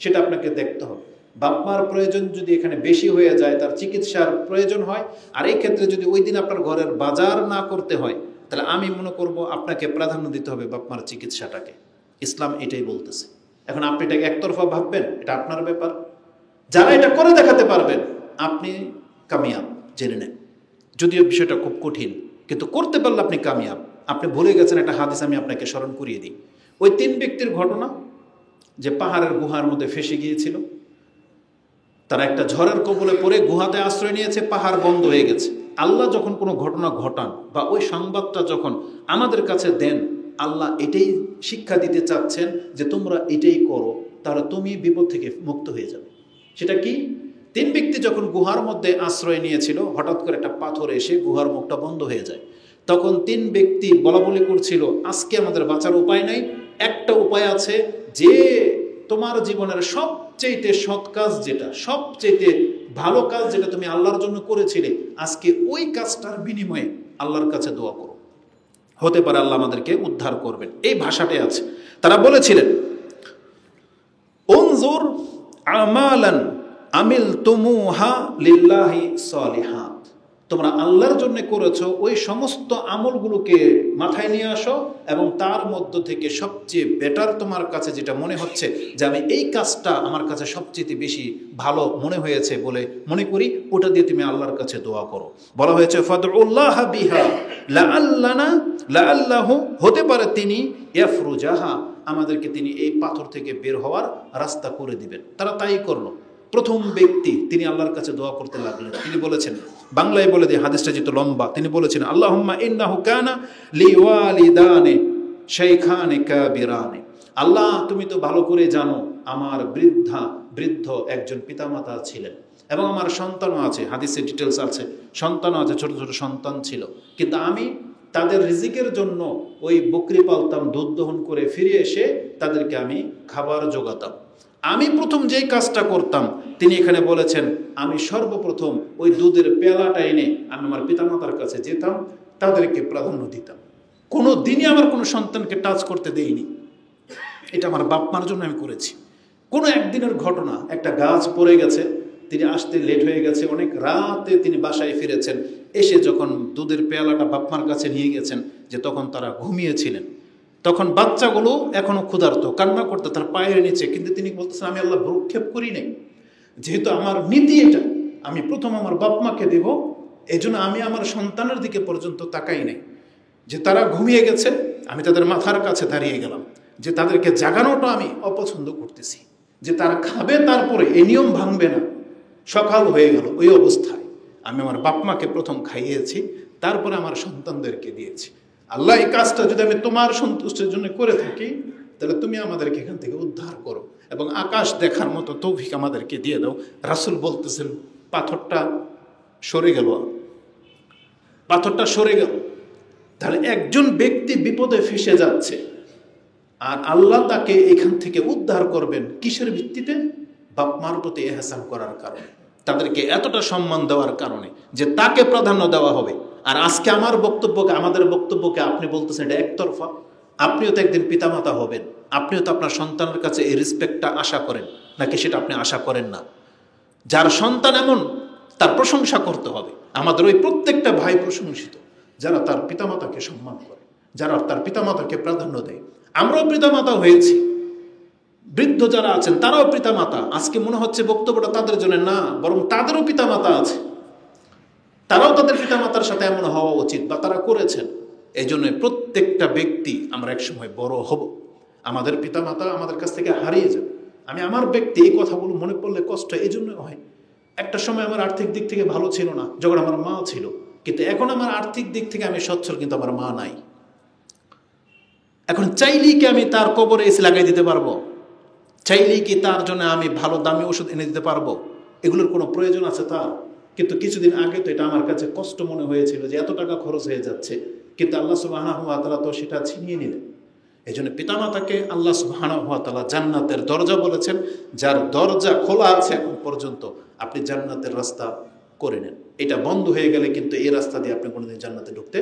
সেটা আপনাকে দেখতে হবে। বাপ মার প্রয়োজন যদি এখানে বেশি হয়ে যায়, তার চিকিৎসার প্রয়োজন হয়, আর এই ক্ষেত্রে যদি ওই দিন আপনার ঘরের বাজার না করতে হয়, তাহলে আমি মনে করব আপনাকে প্রাধান্য দিতে হবে বাপ মার চিকিৎসাটাকে। ইসলাম এটাই বলতেছে। এখন আপনি এটাকে একতরফা ভাববেন, এটা আপনার ব্যাপার। যারা এটা করে দেখাতে পারবেন, আপনি কামিয়াব, জেনে নেন। যদিও বিষয়টা খুব কঠিন, কিন্তু করতে পারলে আপনি কামিয়াব। আপনি ভুলে গেছেন একটা হাদিস, আমি আপনাকে স্মরণ করিয়ে দিই। ওই 3 ব্যক্তির ঘটনা, যে পাহাড়ের গুহার মধ্যে ফেসে গিয়েছিল। তারা একটা ঝড়ের কবলে পড়ে গুহাতে আশ্রয় নিয়েছে, পাহাড় বন্ধ হয়ে গেছে। আল্লাহ যখন কোনো ঘটনা ঘটান বা ওই সংবাদটা যখন আমাদের কাছে দেন, আল্লাহ এটাই শিক্ষা দিতে চাচ্ছেন যে তোমরা এটাই করো, তাহলে তুমি বিপদ থেকে মুক্ত হয়ে যাবে। সেটা কি? 3 ব্যক্তি যখন গুহার মধ্যে আশ্রয় নিয়েছিল, হঠাৎ করে একটা পাথর এসে গুহার মুখটা বন্ধ হয়ে যায়। তখন 3 ব্যক্তি বলাবলি করছিল, আজকে আমাদের বাঁচার উপায় নাই, একটা উপায় আছে, যে তোমার জীবনের সবচেয়ে সৎ কাজ যেটা, সবচেয়ে ভালো কাজ যেটা তুমি আল্লাহর জন্য করেছিলে, আজকে ওই কাজটার বিনিময়ে আল্লাহর কাছে দোয়া করো, হতে পারে আল্লাহ আমাদেরকে উদ্ধার করবেন। এই ভাষাটাই আছে। তারা বলেছিলেন, উনজুর আমালান আমিলতুমুহা লিল্লাহি সালিহাত, তোমরা আল্লাহর জন্য করেছো ওই সমস্ত আমলগুলোকে মাথায় নিয়ে আসো, এবং তার মধ্য থেকে সবচেয়ে বেটার তোমার কাছে যেটা মনে হচ্ছে যে আমি এই কাজটা আমার কাছে সবচেয়ে বেশি ভালো মনে হয়েছে বলে মনে করি, ওটা দিয়ে তুমি আল্লাহর কাছে দোয়া করো। বলা হয়েছে ফাদউল্লাহ বিহা লাআল্লাহু, হতে পারে তিনি ইয়াফরুজাহা, আমাদেরকে তিনি এই পাথর থেকে বের হওয়ার রাস্তা করে দিবেন। তারা তাই করলো। প্রথম ব্যক্তি তিনি আল্লাহর কাছে দোয়া করতে লাগলেন। তিনি বলেছেন, বাংলায় বলে দিয়ে হাদিসটা যেহেতু লম্বা, তিনি বলেছেন, আল্লাহুম্মা ইন্নাহু কানা লিওয়ালিদানে শাইখানে কাবিরানে, আল্লাহ তুমি তো ভালো করে জানো আমার বৃদ্ধ একজন পিতামাতা ছিলেন, এবং আমার সন্তানও আছে, হাদিসে ডিটেলস আছে, সন্তানও আছে, ছোট ছোট সন্তান ছিল, কিন্তু আমি তাদের রিজিকের জন্য ওই বকরি পালতাম, দুধ দহন করে ফিরে এসে তাদেরকে আমি খাবার জোগাতাম। আমি প্রথম যেই কাজটা করতাম, তিনি এখানে বলেছেন, আমি সর্বপ্রথম ওই দুধের পেয়ালাটা এনে আমি আমার পিতামাতার কাছে যেতাম, তাদেরকে প্রাধান্য দিতাম। কোনো দিনই আমার কোনো সন্তানকে টাচ করতে দেইনি। এটা আমার বাপ মার জন্য আমি করেছি। কোনো একদিনের ঘটনা, একটা গাছ পড়ে গেছে, তিনি আসতে লেট হয়ে গেছে, অনেক রাতে তিনি বাসায় ফিরেছেন, এসে যখন দুধের পেয়ালাটা বাপ মার কাছে নিয়ে গেছেন, যে তখন তারা ঘুমিয়েছিলেন, তখন বাচ্চাগুলো এখনো ক্ষুধার্ত, কান্না করতে তার পায়ের নিচে, কিন্তু তিনি বলতেছেন, আমি আল্লাহ ভ্রুক্ষেপ করি নাই, যেহেতু আমার নীতি এটা, আমি প্রথম আমার বাপ মাকে দেব, এই জন্য আমি আমার সন্তানের দিকে পর্যন্ত তাকাই নাই, যে তারা ঘুমিয়ে গেছে আমি তাদের মাথার কাছে দাঁড়িয়ে গেলাম, যে তাদেরকে জাগানোটা আমি অপছন্দ করতেছি, যে তারা খাবে তারপরে এই নিয়ম ভাঙবে না। সকাল হয়ে গেল, ওই অবস্থায় আমি আমার বাপ মাকে প্রথম খাইয়েছি, তারপরে আমার সন্তানদেরকে দিয়েছি। আল্লাহ, এই কাজটা যদি আমি তোমার সন্তুষ্টির জন্য করে থাকি, তাহলে তুমি আমাদেরকে এখান থেকে উদ্ধার করো এবং আকাশ দেখার মতো তৌফিক আমাদেরকে দিয়ে দাও। রাসূল বলতেছেন, পাথরটা সরে গেল, পাথরটা সরে গেল। তাহলে একজন ব্যক্তি বিপদে ফেসে যাচ্ছে, আর আল্লাহ তাকে এখান থেকে উদ্ধার করবেন কিসের ভিত্তিতে? বাপ মার প্রতি এহসান করার কারণে, তাদেরকে এতটা সম্মান দেওয়ার কারণে যে তাকে প্রাধান্য দেওয়া হবে। আর আজকে আমার বক্তব্যকে, আমাদের বক্তব্যকে আপনি বলতেছেন এটা একতরফা। আপনিও তো একদিন পিতামাতা হবেন, আপনিও তো আপনার সন্তানের কাছে এই রেসপেক্টটা আশা করেন, নাকি সেটা আপনি আশা করেন না? যার সন্তান এমন, তার প্রশংসা করতে হবে। আমাদের ওই প্রত্যেকটা ভাই প্রশংসিত যারা তার পিতামাতাকে সম্মান করে, যারা তার পিতামাতাকে প্রাধান্য দেয়। আমরাও পিতামাতা হয়েছি, বৃদ্ধ যারা আছেন তারাও পিতামাতা। আজকে মনে হচ্ছে বক্তব্যটা তাদের জন্য না, বরং তাদেরও পিতামাতা আছে, তারাও তাদের পিতামাতার সাথে এমন হওয়া উচিত, বা তারা করেছেন। এই জন্য প্রত্যেকটা ব্যক্তি আমরা একসময় বড় হব, আমাদের পিতামাতা আমাদের কাছ থেকে হারিয়ে যাবে। আমি আমার ব্যক্তি এই কথাগুলো মনে পড়লে কষ্ট এই জন্য হয়। একটা সময় আমার আর্থিক দিক থেকে ভালো ছিল না, যখন আমার মা ছিল, কিন্তু এখন আমার আর্থিক দিক থেকে আমি সচ্ছল, কিন্তু আমার মা নাই। এখন চাইলেই কি আমি তার কবরে এসে লাগাই দিতে পারবো? চাইলেই কি তার জন্য আমি ভালো দামি ওষুধ এনে দিতে পারবো? এগুলোর কোনো প্রয়োজন আছে তার? কিন্তু কিছুদিন আগে তো এটা আমার কাছে কষ্ট মনে হয়েছিল যে এত টাকা খরচ হয়ে যাচ্ছে, কিন্তু আল্লাহ সুবহানাহু ওয়া তাআলা তো সেটা ছিনিয়ে নিলেন। এই জন্য পিতামাতাকে আল্লাহ সুবহানাহু ওয়া তাআলা জান্নাতের দরজা বলেছেন, যার দরজা খোলা আছে এখন পর্যন্ত, আপনি জান্নাতের রাস্তা করে নেন। এটা বন্ধ হয়ে গেলে কিন্তু এই রাস্তা দিয়ে আপনি কোনোদিন জান্নাতে ঢুকতে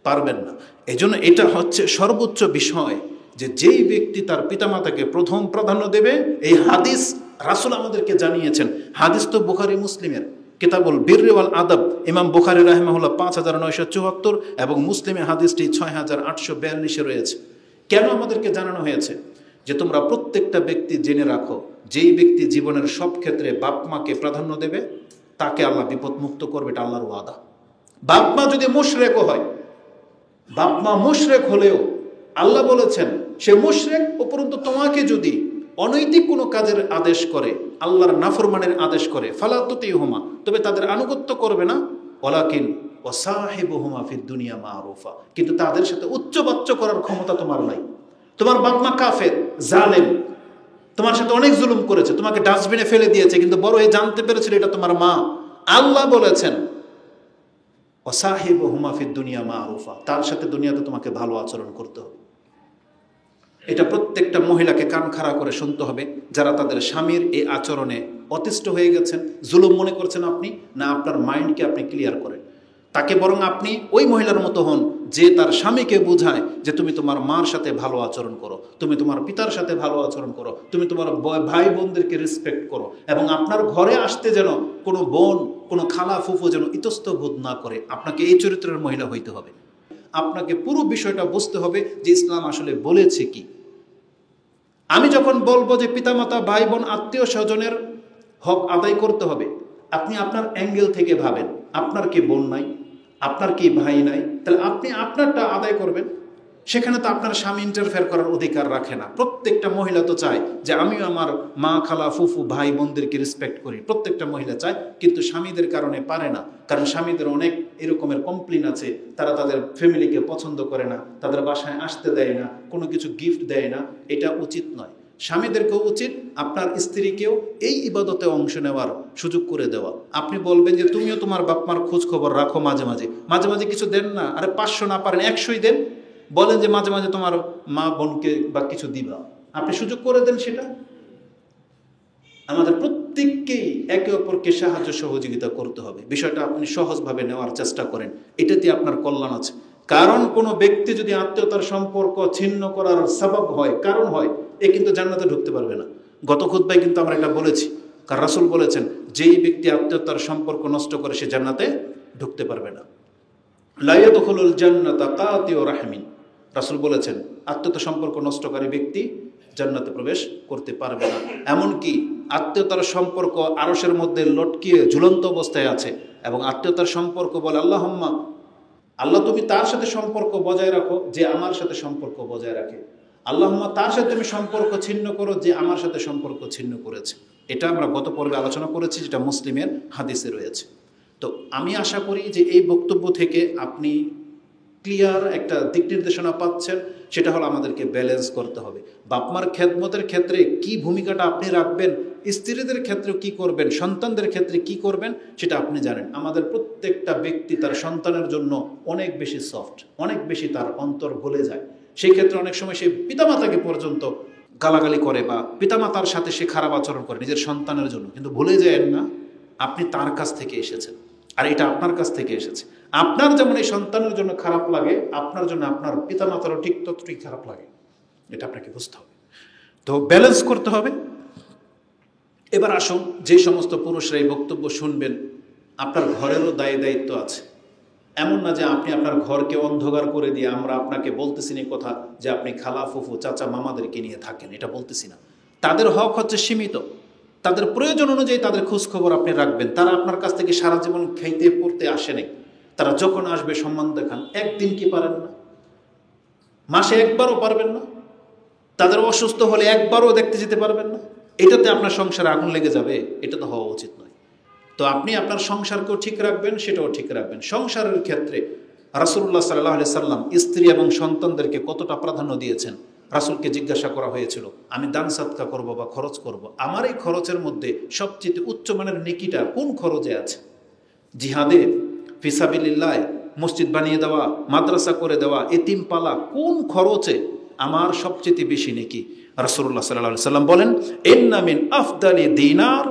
পারবেন না। এই জন্য এটা হচ্ছে সর্বোচ্চ বিষয়, যে যেই ব্যক্তি তার পিতামাতাকে প্রথম প্রাধান্য দেবে। এই হাদিস রাসূল আমাদেরকে জানিয়েছেন। হাদিস তো বুখারী মুসলিমের কিতাবুল বিররি ওয়াল আদব, ইমাম বুখারী রাহিমাহুল্লাহ 5974 এবং মুসলিমে হাদিসটি 6842 রয়েছে। কেন আমাদেরকে জানানো হয়েছে? যে তোমরা প্রত্যেকটা ব্যক্তি জেনে রাখো, যেই ব্যক্তি জীবনের সব ক্ষেত্রে বাপ মাকে প্রাধান্য দেবে তাকে আল্লাহ বিপদ মুক্ত করবে, এটা আল্লাহর ওয়াদা। বাপ মা যদি মুশরিকও হয়, বাপ মা মুশরিক হলেও আল্লাহ বলেছেন সে মুশরিক, উপরন্তু তোমাকে যদি অনৈতিক কোনো কাজের আদেশ করে, আল্লাহর নাফরমানের আদেশ করে, ফালা তুতিহুমা, তবে তাদের আনুগত্য করবে না। ওয়ালাকিন ওয়াসাহিবুহুমা ফিদ দুনিয়া মারুফা, কিন্তু তাদের সাথে উচ্চবাচ্য করার ক্ষমতা তোমার নাই। তোমার বাপ মা কাফের, জালেম, তোমার সাথে অনেক জুলুম করেছে, তোমাকে ডাস্টবিনে ফেলে দিয়েছে, কিন্তু বড় হয়ে জানতে পেরেছিল এটা তোমার মা। আল্লাহ বলেছেন ওয়াসাহিবুহুমা ফিদ দুনিয়া মারুফা, তার সাথে দুনিয়াতে তোমাকে ভালো আচরণ করতে হবে। এটা প্রত্যেকটা মহিলাকে কান খাড়া করে শুনতে হবে, যারা তাদের স্বামীর এই আচরণে অতিষ্ঠ হয়ে গেছেন, জুলুম মনে করছেন আপনি, না আপনার মাইন্ডকে আপনি ক্লিয়ার করেন তাকে, বরং আপনি ওই মহিলার মতো হন যে তার স্বামীকে বোঝায় যে তুমি তোমার মার সাথে ভালো আচরণ করো, তুমি তোমার পিতার সাথে ভালো আচরণ করো, তুমি তোমার ভাই বোনদেরকে রেসপেক্ট করো, এবং আপনার ঘরে আসতে যেন কোনো বোন, কোনো খালা ফুফু যেন ইতস্ত বোধ না করে। আপনাকে এই চরিত্রের মহিলা হইতে হবে। আপনাকে পুরো বিষয়টা বুঝতে হবে যে ইসলাম আসলে বলেছে কি। আমি যখন বলবো যে পিতামাতা, ভাই বোন, আত্মীয় স্বজনের হক আদায় করতে হবে, আপনি আপনার অ্যাঙ্গেল থেকে ভাবেন, আপনার কি বোন নাই, আপনার কি ভাই নাই, তাহলে আপনি আপনারটা আদায় করবেন। সেখানে তো আপনার স্বামী ইন্টারফেয়ার করার অধিকার রাখে না। প্রত্যেকটা মহিলা তো চায় যে আমিও আমার মা, খালা, ফুফু, ভাই বোনদেরকে রেসপেক্ট করি, প্রত্যেকটা মহিলা চায়, কিন্তু স্বামীদের কারণে পারে না। কারণ স্বামীদের অনেক এরকমের কমপ্লেন আছে, তারা তাদের ফ্যামিলিকে পছন্দ করে না, তাদের বাসায় আসতে দেয় না, কোনো কিছু গিফট দেয় না। এটা উচিত নয়। স্বামীদেরকেও উচিত আপনার স্ত্রীকেও এই ইবাদতে অংশ নেওয়ার সুযোগ করে দেওয়া। আপনি বলবেন যে তুমিও তোমার বাপ মার খোঁজ খবর রাখো, মাঝে মাঝে মাঝে মাঝে কিছু দেন না, আরে 500 না পারেন 100ই দেন। বলেন যে মাঝে মাঝে তোমার মা বোনকে বা কিছু দিবা, আপনি সুযোগ করে দেন সেটা। আমাদের প্রত্যেককেই একে অপরকে সাহায্য সহযোগিতা করতে হবে। বিষয়টা আপনি সহজভাবে নেওয়ার চেষ্টা করেন, এটাতে আপনার কল্যাণ আছে। কারণ কোনো ব্যক্তি যদি আত্মীয়তার সম্পর্ক ছিন্ন করার সবব হয়, কারণ হয়, এ কিন্তু জান্নাতে ঢুকতে পারবে না। গত খুতবায় কিন্তু আমরা এটা বলেছি, কারণ রাসূল বলেছেন যেই ব্যক্তি আত্মীয়তার সম্পর্ক নষ্ট করে সে জান্নাতে ঢুকতে পারবে না। লা ইয়াদখুলুল জান্নাতা কাতিউ রাহমিন, রাসূল বলেছেন আত্মীয়তা সম্পর্ক নষ্টকারী ব্যক্তি জান্নাতে প্রবেশ করতে পারবে না। এমনকি আত্মীয়তার সম্পর্ক আরশের মধ্যে লটকিয়ে ঝুলন্ত অবস্থায় আছে, এবং আত্মীয়তার সম্পর্ক বলে আল্লাহুম্মা, আল্লাহ তুমি তার সাথে সম্পর্ক বজায় রাখো যে আমার সাথে সম্পর্ক বজায় রাখে, আল্লাহুম্মা তার সাথে তুমি সম্পর্ক ছিন্ন করো যে আমার সাথে সম্পর্ক ছিন্ন করেছে। এটা আমরা গত পর্বে আলোচনা করেছি, যেটা মুসলিমের হাদিসে রয়েছে। তো আমি আশা করি যে এই বক্তব্য থেকে আপনি ক্লিয়ার একটা দিক নির্দেশনা পাচ্ছেন। সেটা হলো আমাদেরকে ব্যালেন্স করতে হবে। বাপমার খেদমতের ক্ষেত্রে কি ভূমিকাটা আপনি রাখবেন, স্ত্রীদের ক্ষেত্রে কি করবেন, সন্তানদের ক্ষেত্রে কি করবেন, সেটা আপনি জানেন। আমাদের প্রত্যেকটা ব্যক্তি তার সন্তানের জন্য অনেক বেশি সফট, অনেক বেশি তার অন্তর গলে যায়। সেই ক্ষেত্রে অনেক সময় সে পিতামাতাকে পর্যন্ত গালাগালি করে বা পিতামাতার সাথে সে খারাপ আচরণ করে নিজের সন্তানের জন্য। কিন্তু ভুলে যায় না আপনি তার কাছ থেকে এসেছেন, আর এটা আপনার কাছ থেকে এসেছে। আপনার যেমন এই সন্তানের জন্য খারাপ লাগে, আপনার জন্য আপনার পিতামাতারও ঠিক ততটাই খারাপ লাগে। এটা আপনাকে বুঝতে হবে। তো ব্যালেন্স করতে হবে। এবার আসুন, যে সমস্ত পুরুষরা এই বক্তব্য শুনবেন, আপনার ঘরেরও দায়িত্ব আছে। এমন না যে আপনি আপনার ঘরকে অন্ধকার করে দিয়ে আমরা আপনাকে বলতেছি না কথা যে আপনি খালা ফুফু চাচা মামাদেরকে নিয়ে থাকেন, এটা বলতেছি না। তাদের হক হচ্ছে সীমিত, তাদের প্রয়োজন অনুযায়ী তাদের খোঁজখবর আপনি রাখবেন। তারা আপনার কাছ থেকে সারা জীবন খাইতে পড়তে আসেনি। তারা যখন আসবে সম্মান দেখান। একদিন কি পারেন না? মাসে একবারও পারবেন না? তাদের অসুস্থ হলে একবারও দেখতে যেতে পারবেন না? এটাতে আপনার সংসারে আগুন লেগে যাবে, এটা তো হওয়া উচিত নয়। তো আপনি আপনার সংসারকেও ঠিক রাখবেন, সেটাও ঠিক রাখবেন। সংসারের ক্ষেত্রে রাসূলুল্লাহ সাল্লাল্লাহু আলাইহি সাল্লাম স্ত্রী এবং সন্তানদেরকে কতটা প্রাধান্য দিয়েছেন। রাসূলকে জিজ্ঞাসা করা হয়েছিল, আমি দান সাদকা করব বা খরচ করব, আমার এই খরচের মধ্যে সবচেয়ে উচ্চমানের নেকিটা কোন খরচে আছে? জিহাদে ফিসাবিলিল্লাহ, মসজিদ বানিয়ে দেওয়া, মাদ্রাসা করে দেওয়া, এতিম পালা, কোন খরচে আমার সবচেয়ে বেশি নেকি? রাসূলুল্লাহ সাল্লাল্লাহু আলাইহি সাল্লাম বলেন, ইন্না মিন আফদালি দিনার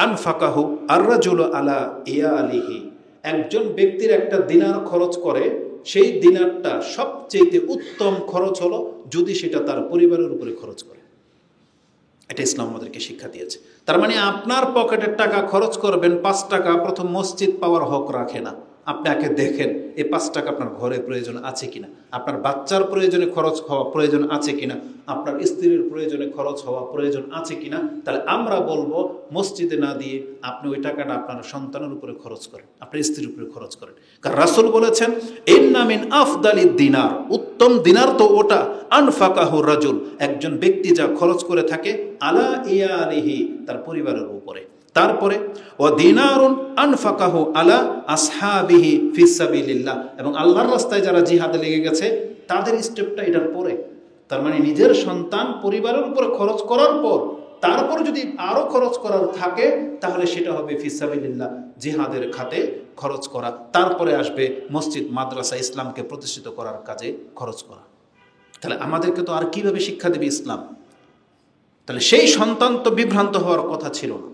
আনফাকাহু আর-রাজুলু আলা ইয়ালিহি। একজন ব্যক্তির একটা দিনার খরচ করে, সেই দিনারটা সবচেয়ে উত্তম খরচ হলো যদি সেটা তার পরিবারের উপরে খরচ করে। এটা ইসলাম আমাদেরকে শিক্ষা দিয়েছে। তার মানে আপনার পকেটের টাকা খরচ করবেন 5 টাকা, প্রথম মসজিদ পাওয়ার হক রাখে না। আপনি আগে দেখেন এই 5 টাকা আপনার ঘরে প্রয়োজন আছে কিনা, আপনার বাচ্চার প্রয়োজনে খরচ হওয়া প্রয়োজন আছে কিনা, আপনার স্ত্রীর প্রয়োজনে খরচ হওয়া প্রয়োজন আছে কিনা। তাহলে আমরা বলবো মসজিদে না দিয়ে আপনি ওই টাকাটা আপনার সন্তানের উপরে খরচ করেন, আপনার স্ত্রীর উপরে খরচ করেন। কারণ রাসূল বলেছেন, ইন্না মিন আফদালিদ দিনার, উত্তম দিনার তো ওটা, আনফাকাহু রাজুল, একজন ব্যক্তি যা খরচ করে থাকে, আলা ইয়ালিহি, তার পরিবারের উপরে। তারপরে ও দিনারুন আনফাকাহু আলা আসহাবিহি ফিসাবিলিল্লাহ, এবং আল্লাহর রাস্তায় যারা জিহাদে লেগে গেছে তাদের স্টেপটা এটার পরে। তার মানে নিজের সন্তান পরিবারের উপরে খরচ করার পর তারপর যদি আরো খরচ করার থাকে তাহলে সেটা হবে ফিসাবিলিল্লাহ, জিহাদের খাতে খরচ করা। তারপরে আসবে মসজিদ মাদ্রাসা, ইসলামকে প্রতিষ্ঠিত করার কাজে খরচ করা। তাহলে আমাদেরকে তো আর কিভাবে শিক্ষা দেবে ইসলাম? তাহলে সেই সন্তান তো বিভ্রান্ত হওয়ার কথা ছিল না।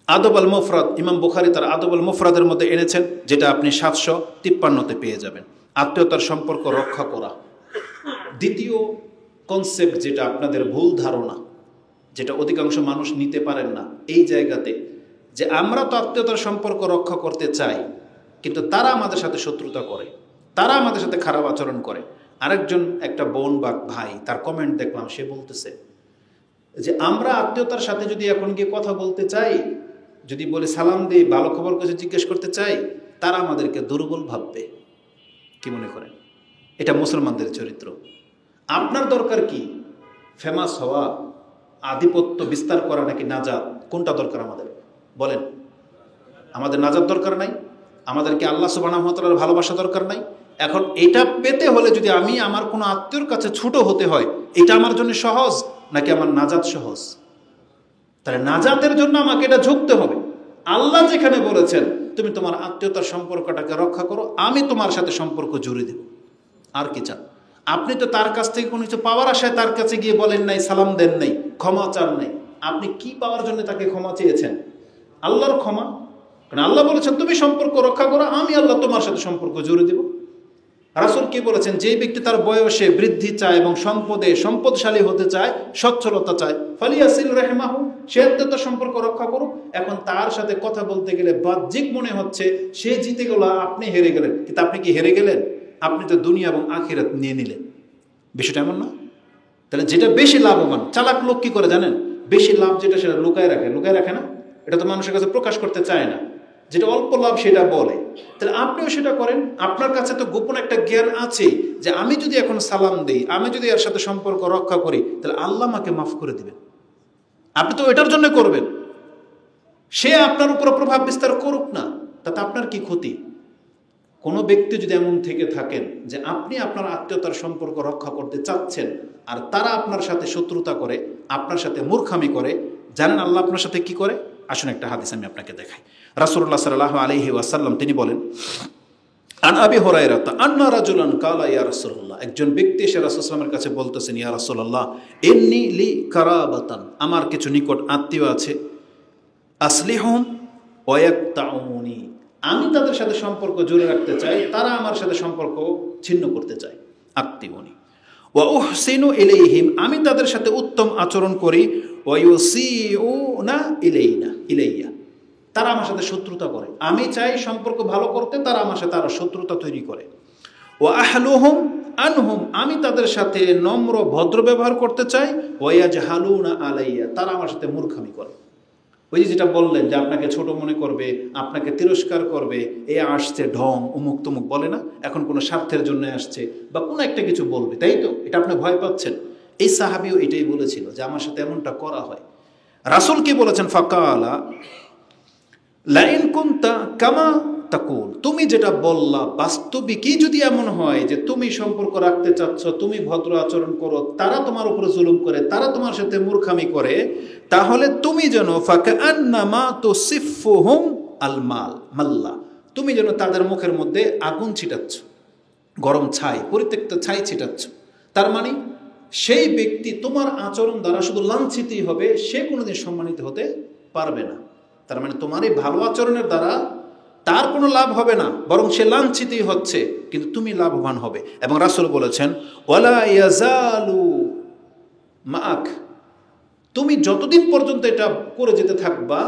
আদব আল মুফরাদ, ইমাম বুখারী তার আদব আল মুফরাদের মধ্যে এনেছেন, যেটা আপনি 753-তে পেয়ে যাবেন। আত্মীয়তার সম্পর্ক রক্ষা করা। দ্বিতীয় কনসেপ্ট যেটা আপনাদের ভুল ধারণা, যেটা অধিকাংশ মানুষ নিতে পারেন না এই জায়গাতে, যে আমরা তো আত্মীয়তার সম্পর্ক রক্ষা করতে চাই, কিন্তু তারা আমাদের সাথে শত্রুতা করে, তারা আমাদের সাথে খারাপ আচরণ করে। আরেকজন একটা বোন বা ভাই তার কমেন্ট দেখলাম, সে বলতেছে যে আমরা আত্মীয়তার সাথে যদি এখন গিয়ে কথা বলতে চাই, যদি বলে সালাম দিই, ভালো খবর কিছু জিজ্ঞেস করতে চাই, তারা আমাদেরকে দুর্বল ভাববে। কি মনে করেন? এটা মুসলমানদের চরিত্র। আপনার দরকার কি? ফেমাস হওয়া, আধিপত্য বিস্তার করা, নাকি নাজাত? কোনটা দরকার আমাদের? বলেন। আমাদের নাজাত দরকার নাই? আমাদেরকে আল্লাহ সুবহানাহু ওয়া তাআলার ভালোবাসা দরকার নাই? এখন এটা পেতে হলে যদি আমি আমার কোনো আত্মীয়র কাছে ছোট হতে হয়, এটা আমার জন্য সহজ নাকি আমার নাজাত সহজ? তাহলে নাজাতের জন্য আমাকে এটা ঝুঁকতে হবে। আল্লাহ যেখানে বলেছেন তুমি তোমার আত্মীয়তার সম্পর্কটাকে রক্ষা করো, আমি তোমার সাথে সম্পর্ক জুড়ে দেব। আর কি চান? আপনি তো তার কাছ থেকে কোনো কিছু পাওয়ার আশায় তার কাছে গিয়ে বলেন নাই, সালাম দেন নাই, ক্ষমা চান নাই। আপনি কি পাওয়ার জন্য তাকে ক্ষমা চেয়েছেন? আল্লাহর ক্ষমা। কারণ আল্লাহ বলেছেন তুমি সম্পর্ক রক্ষা করো, আমি আল্লাহ তোমার সাথে সম্পর্ক জুড়ে দেব। রাসূল কি বলেছেন? যে ব্যক্তি তার বয়সে বৃদ্ধি চায় এবং সম্পদে সম্পদশালী হতে চায়, সচ্ছলতা চায়, ফালিয়াসিল রাহমাহু, সে আত্মীয়তার সম্পর্ক রক্ষা করুক। এখন তার সাথে কথা বলতে গেলে বাহ্যিক মনে হচ্ছে সে জিতে গেল, আপনি হেরে গেলেন, কিন্তু আপনি কি হেরে গেলেন? আপনি তো দুনিয়া এবং আখিরাত নিয়ে নিলেন। বিষয়টা এমন না? তাহলে যেটা বেশি লাভবান, চালাক লোক কি করে জানেন? বেশি লাভ যেটা সেটা লুকায় রাখে। লুকায় রাখে না? এটা তো মানুষের কাছে প্রকাশ করতে চায় না। যেটা অল্প লাভ সেটা বলে, তাহলে আপনিও সেটা করেন। আপনার কাছে তো গোপন একটা জ্ঞান আছে যে আমি যদি এখন সালাম দিই, আমি যদি এর সাথে সম্পর্ক রক্ষা করি, তাহলে আল্লাহ আমাকে মাফ করে দিবেন। আপনি তো এটার জন্য করবেন। সে আপনার উপর প্রভাব বিস্তার করুক না, তাতে আপনার কি ক্ষতি? কোনো ব্যক্তি যদি এমন থেকে থাকেন যে আপনি আপনার আত্মীয়তার সম্পর্ক রক্ষা করতে চাচ্ছেন, আর তারা আপনার সাথে শত্রুতা করে, আপনার সাথে মূর্খামি করে, জানেন আল্লাহ আপনার সাথে কি করে? আসুন একটা হাদিস আমি আপনাকে দেখাই। রাসূলুল্লাহ সাল্লাল্লাহু আলাইহি ওয়াসাল্লাম তিনি বলেন, আন আবি হুরায়রা আন্না রাজুলান কালা ইয়া রাসূলুল্লাহ, একজন ব্যক্তি এসে রাসূল সাল্লাল্লাহু আলাইহি ওয়াসাল্লামের কাছে বলতেছেন, ইয়া রাসূলুল্লাহ ইন্নী লি কারাবাতান, আমার কিছু নিকট আত্মীয় আছে, আসলিহুম ওয়া ইয়াকতাউনি, আমি তাদের সাথে সম্পর্ক জুড়ে রাখতে চাই, তারা আমার সাথে সম্পর্ক ছিন্ন করতে চায়। আত্মীয়নি ওয়া উহসিনু ইলাইহিম, আমি তাদের সাথে উত্তম আচরণ করি, ওয়া ইউসিউনা ইলাইয়া, তারা আমার সাথে শত্রুতা করে, আমি চাই সম্পর্ক ভালো করতে, তারা আমার সাথে আরো শত্রুতা তৈরি করে। ওয়া আহলুহুম আনহুম, আমি তাদের সাথে নম্র ভদ্র ব্যবহার করতে চাই, ওয়া ইয়াজহালুনা আলাইয়া, তারা আমার সাথে মূর্খামি করে। ওই যে যেটা বললেন যে আপনাকে ছোট মনে করবে, আপনাকে তিরস্কার করবে, এ আসছে ঢং উমুক তুমুক বলে না, এখন কোনো স্বার্থের জন্য আসছে বা কোনো একটা কিছু বলবে, তাই তো? এটা আপনি ভয় পাচ্ছেন। এই সাহাবীও এটাই বলেছিল যে আমার সাথে এমনটা করা হয়। রাসূল কি বলেছেন? ফাকালা লাইন কুনতা কামা তাকুল, তুমি যেটা বললা বাস্তবিকই যদি এমন হয় যে তুমি সম্পর্ক রাখতে চাচ্ছ, তুমি ভদ্র আচরণ করো, তারা তোমার উপরে জুলুম করে, তারা তোমার সাথে মূর্খামি করে, তাহলে তুমি যেন ফাকান্নামা তুসিফুহুম আল মাল্লা, তুমি যেন তাদের মুখের মধ্যে আগুন ছিটাচ্ছ, গরম ছাই, পরিত্যক্ত ছাই ছিটাচ্ছ। তার মানে সেই ব্যক্তি তোমার আচরণ দ্বারা শুধু লাঞ্ছিতই হবে, সে কোনোদিন সম্মানিত হতে পারবে না। তার মানে তোমার এই ভালো আচরণের দ্বারা তার কোনো লাভ হবে না, বরং সে লাঞ্ছিতই হচ্ছে, কিন্তু তুমি লাভবান হবে। এবং রাসূল বলেছেন, ওয়ালা ইয়াজালু মাআক, তুমি যতদিন পর্যন্ত এটা করে যেতে থাকবা,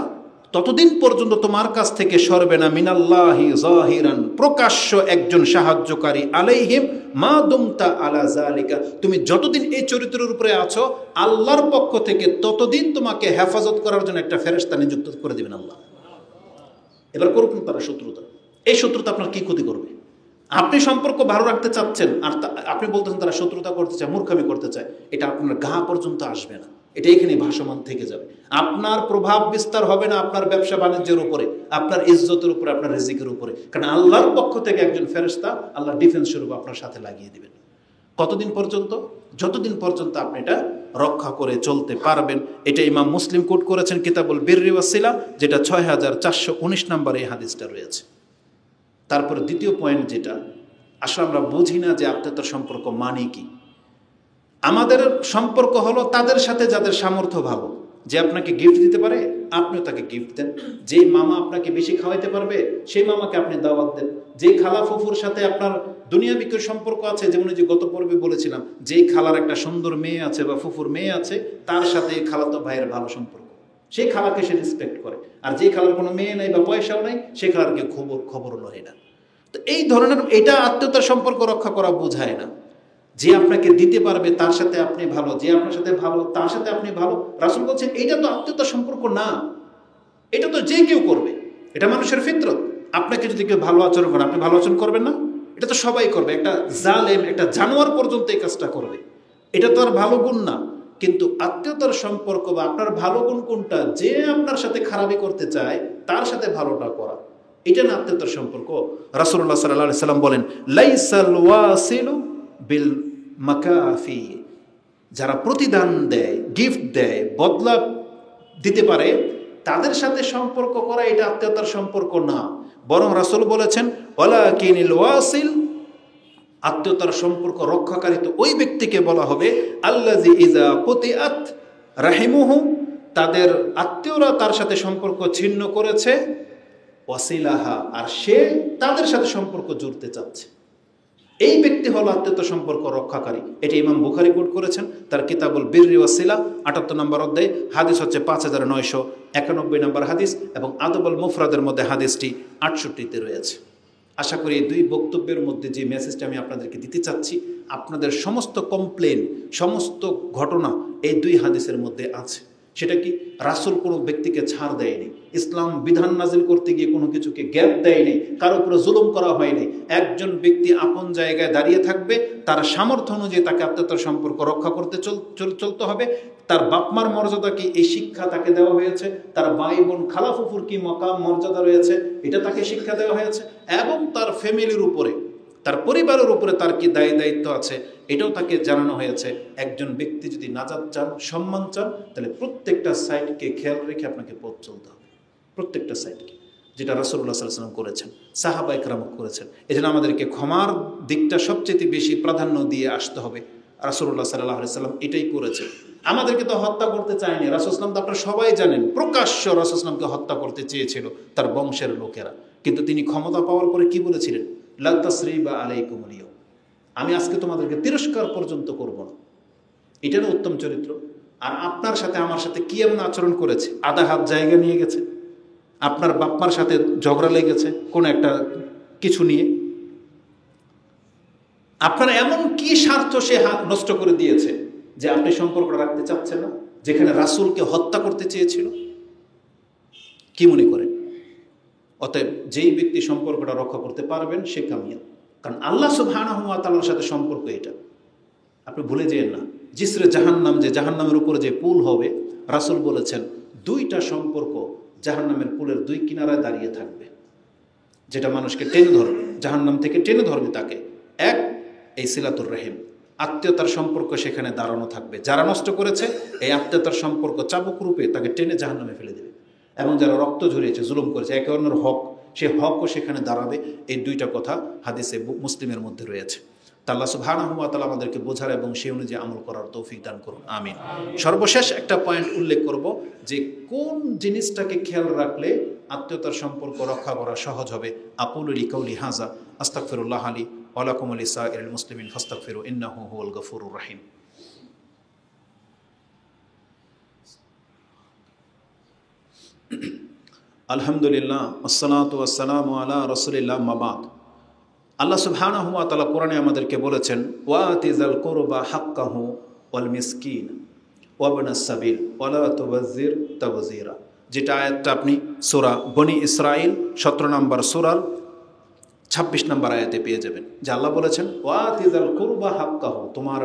ততদিন পর্যন্ত তোমার কাছ থেকে সরবে না মিনাল্লাহি যাহিরান, প্রকাশ্য একজন সাহায্যকারী, আলাইহিম মা দুমতা আলা যালিকা, তুমি যতদিন এই চরিত্রের উপরে আছো, আল্লাহর পক্ষ থেকে ততদিন তোমাকে হেফাজত করার জন্য একটা ফেরেশতা নিযুক্ত করে দিবেন আল্লাহ। এবার করুক না তারা শত্রুতা, এই শত্রুতা আপনার কি ক্ষতি করবে? আপনি সম্পর্ক ভালো রাখতে চাচ্ছেন, আর আপনি বলতেছেন তারা শত্রুতা করতে চায়, মূর্খামি করতে চায়, এটা আপনার গা পর্যন্ত আসবে না, এটা এখানে ভাসমান থেকে যাবে। আপনার প্রভাব বিস্তার হবে না আপনার ব্যবসা বাণিজ্যের উপরে, আপনার ইজ্জতের উপরে, আপনার রিজিকের উপরে, কারণ আল্লাহর পক্ষ থেকে একজন ফেরেশতা আল্লাহ ডিফেন্স স্বরূপ আপনার সাথে লাগিয়ে দিবেন। কতদিন পর্যন্ত? যতদিন পর্যন্ত আপনি এটা রক্ষা করে চলতে পারবেন। এটা ইমাম মুসলিম কোট করেছেন কিতাবুল বিররি ওয়াস সিলা, যেটা 6419 নম্বরে এই হাদিসটা রয়েছে। তারপর দ্বিতীয় পয়েন্ট, যেটা আসলে আমরা বুঝি না যে আত্মীয়তার সম্পর্ক মানে কি। আমাদের সম্পর্ক হলো তাদের সাথে যাদের সামর্থ্য ভালো, যে আপনাকে গিফট দিতে পারে আপনিও তাকে গিফট দেন, যে মামা আপনাকে বেশি খাওয়াইতে পারবে সেই মামাকে আপনি দাওয়াত দেন, যে খালা ফুফুর সাথে আপনার দুনিয়াবিক সম্পর্ক আছে, যেমন যে গত পর্বে বলেছিলাম, যেই খালার একটা সুন্দর মেয়ে আছে বা ফুফুর মেয়ে আছে, তার সাথে খালাতো ভাইয়ের ভালো সম্পর্ক, সেই খালাকে সে রেসপেক্ট করে। আর যে খালার কোনো মেয়ে নাই বা পয়সাও নাই, সে খালারকে খবরও লয় না। তো এই ধরনের এটা আত্মীয়তার সম্পর্ক রক্ষা করা বোঝায় না। যে আপনাকে দিতে পারবে তার সাথে আপনি ভালো, যে আপনার সাথে ভালো তার সাথে আপনি ভালো। রাসূল বলছেন এইটা তো আত্মীয়তার সম্পর্ক না, এটা তো যে কেউ করবে, এটা মানুষের ফিতরত। আপনাকে যদি কেউ ভালো আচরণ করে, আপনি ভালো আচরণ করবেন না? এটা তো সবাই করবে, একটা জালেম, একটা জানোয়ার পর্যন্ত এই কাজটা করবে, এটা তো আর ভালো গুণ না। কিন্তু আত্মীয়তার সম্পর্ক বা আপনার ভালো গুণ কোনটা? যে আপনার সাথে খারাপই করতে চায় তার সাথে ভালোটা করা, এটা না আত্মীয়তার সম্পর্ক। রাসূলুল্লাহ সাল্লাল্লাহু আলাইহি ওয়াসাল্লাম বলেন, লাইসাল ওয়াসিলু বিল মাকাফি, যারা প্রতিদান দেয়, গিফট দেয়, বদলা দিতে পারে, তাদের সাথে সম্পর্ক করা এটা আত্মীয়তার সম্পর্ক না। বরং রাসূল বলেছেন, ওয়ালাকিনিল ওয়াসিল, আত্মীয়তার সম্পর্ক রক্ষাকারী তো ওই ব্যক্তিকে বলা হবে আল্লাযী ইযা কুতিআত রাহিমুহু, তাদের আত্মীয়রা তার সাথে সম্পর্ক ছিন্ন করেছে, ওয়াসিলাহা, আর সে তাদের সাথে সম্পর্ক জুড়তে চাচ্ছে, এই ব্যক্তি হলো আত্মীয়তা সম্পর্ক রক্ষাকারী। এটা ইমাম বুখারী কোট করেছেন তার কিতাবুল বিররি ওয়াস সিলা 78 নম্বর অধ্যায়, হাদিস হচ্ছে 5991 নম্বর হাদিস, এবং আদবুল মুফরাদের মধ্যে হাদিসটি 68তে রয়েছে। আশা করি এই দুই বক্তব্যের মধ্যে যে মেসেজটা আমি আপনাদেরকে দিতে চাচ্ছি, আপনাদের সমস্ত কমপ্লেন, সমস্ত ঘটনা এই দুই হাদিসের মধ্যে আছে। সেটা কি? রাসূল কোনো ব্যক্তিকে ছাড় দেয়নি, ইসলাম বিধান নাজিল করতে গিয়ে কোনো কিছুকে গ্যাপ দেয়নি, কারো উপরে জুলুম করা হয়নি। একজন ব্যক্তি আপন জায়গায় দাঁড়িয়ে থাকবে, তার সামর্থ্য অনুযায়ী তাকে আত্মীয়তার সম্পর্ক রক্ষা করতে চলতে হবে। তার বাপমার মর্যাদা কি, এই শিক্ষা তাকে দেওয়া হয়েছে। তার ভাই বোন খালাফুফুর কি মকাম মর্যাদা রয়েছে, এটা তাকে শিক্ষা দেওয়া হয়েছে। এবং তার ফ্যামিলির উপরে, তার পরিবারের উপরে তার কি দায়িত্ব আছে, এটাও তাকে জানানো হয়েছে। একজন ব্যক্তি যদি নাজাত চান, সম্মান চান, তাহলে প্রত্যেকটা সাইডকে খেয়াল রেখে আপনাকে পথ চলতে হবে, প্রত্যেকটা সাইডকে, যেটা রাসূলুল্লাহ সাল্লাল্লাহু আলাইহি ওয়াসাল্লাম করেছেন, সাহাবায়ে কেরাম করেছেন। এজন্য আমাদেরকে ক্ষমার দিকটা সবচেয়ে বেশি প্রাধান্য দিয়ে আসতে হবে। রাসূলুল্লাহ সাল্লাল্লাহু আলাইহি ওয়াসাল্লাম এটাই করেছেন। আমাদেরকে তো হত্যা করতে চায়নি রাসূল সাল্লাল্লাহু আলাইহি ওয়াসাল্লাম, তো আপনারা সবাই জানেন, প্রকাশ্য রাসূল সাল্লাল্লাহু আলাইহি ওয়াসাল্লামকে হত্যা করতে চেয়েছিল তার বংশের লোকেরা, কিন্তু তিনি ক্ষমতা পাওয়ার পরে কি বলেছিলেন? লা তাসরিবা আলাইকুমুল ইয়াউম, আমি আজকে তোমাদেরকে তিরস্কার পর্যন্ত করব না। এটা না উত্তম চরিত্র? আর আপনার সাথে আমার সাথে কি এমন আচরণ করেছে? আধা হাত জায়গা নিয়ে গেছে, আপনার বাপ্পার সাথে ঝগড়া লেগেছে কোন একটা কিছু নিয়ে, আপনার এমন কি স্বার্থ সে হাত নষ্ট করে দিয়েছে যে আপনি সম্পর্কটা রাখতে চাচ্ছেন না, যেখানে রাসূলকে হত্যা করতে চেয়েছিল? কি মনে করেন? অতএব যেই ব্যক্তি সম্পর্কটা রক্ষা করতে পারবেন সে কামিয়াব, কারণ আল্লাহ সুবহানাহু ওয়া তাআলার সাথে সম্পর্ক এটা। আপনি ভুলে যেন না, জিসরে জাহান্নাম, যে জাহান্নামের উপরে যে পুল হবে, রাসূল বলেছেন দুইটা সম্পর্ক জাহান্নামের পুলের দুই কিনারায় দাঁড়িয়ে থাকবে, যেটা মানুষকে টেনে ধরবে, জাহান্নাম থেকে টেনে ধরবে তাকে। এক, এই সিলাতুর রহিম, আত্মীয়তার সম্পর্ক সেখানে দাঁড়ানো থাকবে। যারা নষ্ট করেছে এই আত্মীয়তার সম্পর্ক চাবুক রূপে তাকে টেনে জাহান্নামে ফেলে দেবে। এবং যারা রক্ত ঝরিয়েছে, জুলুম করেছে, একে অন্যের হক, সে হকও সেখানে দাঁড়াবে। এই দুইটা কথা হাদিসে মুসলিমের মধ্যে রয়েছে। তা আল্লাহ সুবহানাহু ওয়া তাআলা আমাদেরকে বোঝার এবং সেই অনুযায়ী আমল করার তৌফিক দান করুন, আমিন। সর্বশেষ একটা পয়েন্ট উল্লেখ করব, যে কোন জিনিসটাকে খেয়াল রাখলে আত্মীয়তার সম্পর্ক রক্ষা করা সহজ হবে। আকুলু লিকাউলি হাযা আস্তাগফিরুল্লাহ লি ওয়া লাকুম ওয়া লিসাইরিল মুসলিমিন ফাস্তাগফিরু ইন্নাহু হুয়াল গফুরুর রহিম। আলহামদুলিল্লাহ ওয়াসসালাতু ওয়াসসালামু আলা রাসূলিল্লাহ, আম্মা বাদ। আল্লাহ সুবহানাহু ওয়া তাআলা কোরআনে আমাদেরকে বলেছেন, ওয়াতিজাল কুরবা হাক্কাহু ওয়াল মিসকিন ওয়াবনাস সাবিল ওয়ালা তুবাযজির তাবযীরা, যেটা আয়াতটা আপনি সূরা বনি ইসরাইল 17 নম্বর সূরার 26 নম্বর আয়াতে পেয়ে যাবেন। যে আল্লাহ বলেছেন ওয়াতিজাল কুরবা হাক্কাহু, তোমার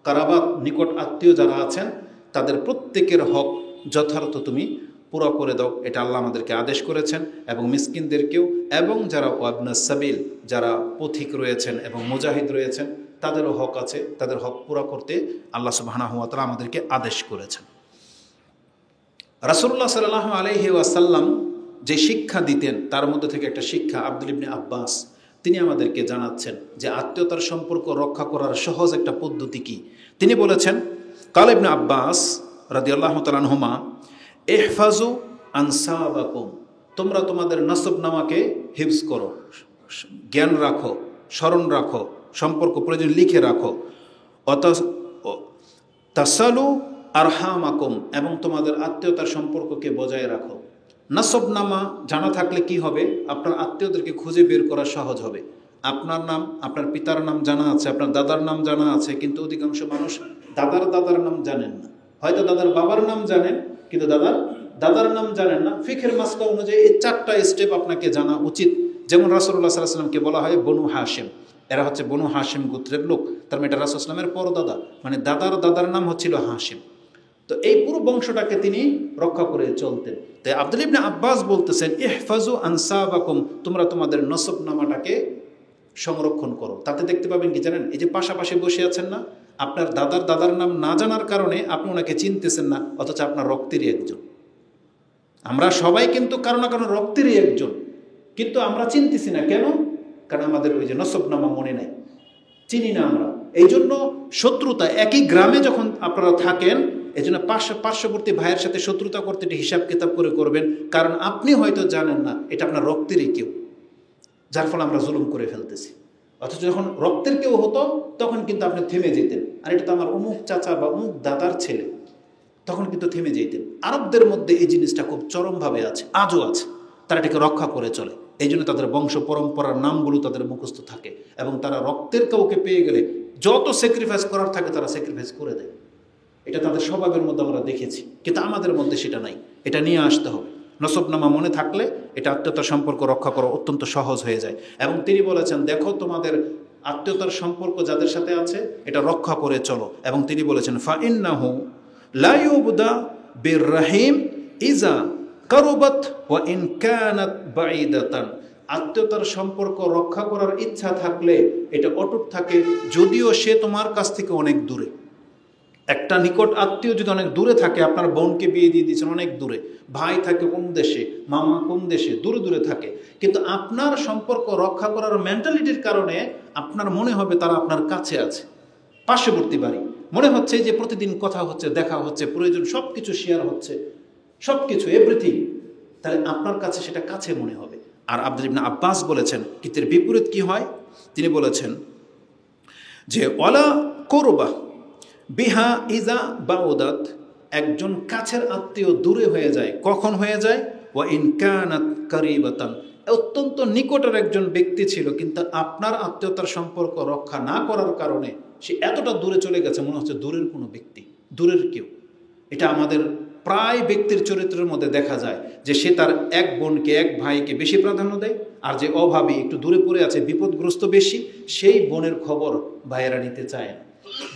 কারাবাত নিকট আত্মীয় যারা আছেন তাদের প্রত্যেকের হক যথার্থ তুমি পুরো করে দাও, এটা আল্লাহ আমাদেরকে আদেশ করেছেন। এবং মিসকিনদেরকেও, এবং যারা ওয়াবনাস সাবিল, যারা পথিক রয়েছেন এবং মুজাহিদ রয়েছেন, তাদেরও হক আছে, তাদের হক পুরো করতে আল্লাহ সুবহানাহু ওয়া তাআলা আমাদেরকে আদেশ করেছেন। রাসূলুল্লাহ সাল্লাল্লাহু আলাইহি ওয়াসাল্লাম যে শিক্ষা দিতেন তার মধ্যে থেকে একটা শিক্ষা আব্দুল ইবনে আব্বাস তিনি আমাদেরকে জানাচ্ছেন যে আত্মীয়তার সম্পর্ক রক্ষা করার সহজ একটা পদ্ধতি কি। তিনি বলেছেন, কাল ইবনে আব্বাস রাদিয়াল্লাহু তাআলা আনহুমা, ইহফাজু আনসাবাকুম, তোমরা তোমাদের নাসবনামাকে হিফজ করো, জ্ঞান রাখো, স্মরণ রাখো, সম্পর্ক প্রয়োজন লিখে রাখো। তাসালু আরহামাকুম, এবং তোমাদের আত্মীয়তার সম্পর্ককে বজায় রাখো। নাসবনামা জানা থাকলে কি হবে? আপনার আত্মীয়দেরকে খুঁজে বের করা সহজ হবে। আপনার নাম, আপনার পিতার নাম জানা আছে, আপনার দাদার নাম জানা আছে, কিন্তু অধিকাংশ মানুষ দাদার নাম জানেন না। হয়তো দাদার বাবার নাম জানেন, কিন্তু দাদার নাম জানেন না। ফিকহের মাসলা অনুযায়ী এই 4টা স্টেপ আপনাকে জানা উচিত। যেমন রাসূলুল্লাহ সাল্লাল্লাহু আলাইহি ওয়াসাল্লামকে বলা হয় বনু হাশিম, এরা হচ্ছে বনু হাশিম গোত্রের লোক, তার মানে এটা রাসূল সাল্লাল্লাহু আলাইহি ওয়াসাল্লামের পরদাদা, মানে দাদার নাম হচ্ছিল হাশিম। তো এই পুরো বংশটাকে তিনি রক্ষা করে চলতেন। তাই আব্দুল ইবনে আব্বাস বলতেছেন, ইহফাজু আনসাবাকুম, তোমরা তোমাদের নসবনামাটাকে সংরক্ষণ করো। তাতে দেখতে পাবেন কি জানেন, এই যে পাশাপাশি বসে আছেন না, আপনার দাদার নাম না জানার কারণে আপনি ওনাকে চিনতেছেন না, অথচ আপনার রক্তেরই একজন। আমরা সবাই কিন্তু কারো না কারো রক্তেরই একজন, কিন্তু আমরা চিনতেছি না। কেন? কারণ আমাদের ওই যে নসবনামা মনে নাই, চিনি না আমরা। এই জন্য শত্রুতা, একই গ্রামে যখন আপনারা থাকেন, এই জন্য পার্শ্ববর্তী ভাইয়ের সাথে শত্রুতা করতে একটি হিসাব কিতাব করে করবেন, কারণ আপনি হয়তো জানেন না এটা আপনার রক্তেরই কেউ, যার ফলে আমরা জুলুম করে ফেলতেছি। অথচ যখন রক্তের কেউ হতো তখন কিন্তু আপনি থেমে যেতেন, আর এটা তো আমার অমুক চাচা বা অমুক দাদার ছেলে, তখন কিন্তু থেমে যেতেন। আরবদের মধ্যে এই জিনিসটা খুব চরমভাবে আছে, আজও আছে, তারা এটাকে রক্ষা করে চলে। এই জন্য তাদের বংশ পরম্পরার নামগুলো তাদের মুখস্থ থাকে, এবং তারা রক্তের কাউকে পেয়ে গেলে যত স্যাক্রিফাইস করার থাকে তারা স্যাক্রিফাইস করে দেয়। এটা তাদের স্বভাবের মধ্যে আমরা দেখেছি, কিন্তু আমাদের মধ্যে সেটা নাই। এটা নিয়ে আসতে হবে। নসবনামা মনে থাকলে এটা আত্মীয়তার সম্পর্ক রক্ষা করা অত্যন্ত সহজ হয়ে যায়। এবং তিনি বলেছেন, দেখো তোমাদের আত্মীয়তার সম্পর্ক যাদের সাথে আছে এটা রক্ষা করে চলো। এবং তিনি বলেছেন, ফাইন্নাহু লা ইউবদা বিররাহিম ইজা কারুবাত ওয়া ইন কানাত বাঈদাতান। আত্মীয়তার সম্পর্ক রক্ষা করার ইচ্ছা থাকলে এটা অটুট থাকে, যদিও সে তোমার কাছ থেকে অনেক দূরে। একটা নিকট আত্মীয় যদি অনেক দূরে থাকে, আপনার বোনকে বিয়ে দিয়ে দিয়েছেন অনেক দূরে, ভাই থাকে কোন দেশে, মামা কোন দেশে, দূরে দূরে থাকে, কিন্তু আপনার সম্পর্ক রক্ষা করার মেন্টালিটির কারণে আপনার মনে হবে তারা আপনার কাছে আছে, পার্শ্ববর্তী বাড়ি, মনে হচ্ছে যে প্রতিদিন কথা হচ্ছে, দেখা হচ্ছে, প্রয়োজন সব কিছু শেয়ার হচ্ছে, সব কিছু এভরিথিং, তাহলে আপনার কাছে সেটা কাছে মনে হবে। আর আব্দুল্লাহ ইবনে আব্বাস বলেছেন, কিন্তু এর বিপরীত কি হয়? তিনি বলেছেন যে ওয়ালা কুরবা বিহা ইজা বাউদাত, একজন কাছের আত্মীয় দূরে হয়ে যায়, কখন হয়ে যায়? ওয়া ইন কানাত কারিবাতান, অত্যন্ত নিকটের একজন ব্যক্তি ছিল, কিন্তু আপনার আত্মীয়তার সম্পর্ক রক্ষা না করার কারণে সে এতটা দূরে চলে গেছে, মনে হচ্ছে দূরের কোনো ব্যক্তি, দূরের কেউ। এটা আমাদের প্রায় ব্যক্তির চরিত্রের মধ্যে দেখা যায় যে সে তার এক বোনকে, এক ভাইকে বেশি প্রাধান্য দেয়, আর যে অভাবী একটু দূরে পড়ে আছে, বিপদগ্রস্ত বেশি, সেই বোনের খবর ভাইয়েরা নিতে চায় না।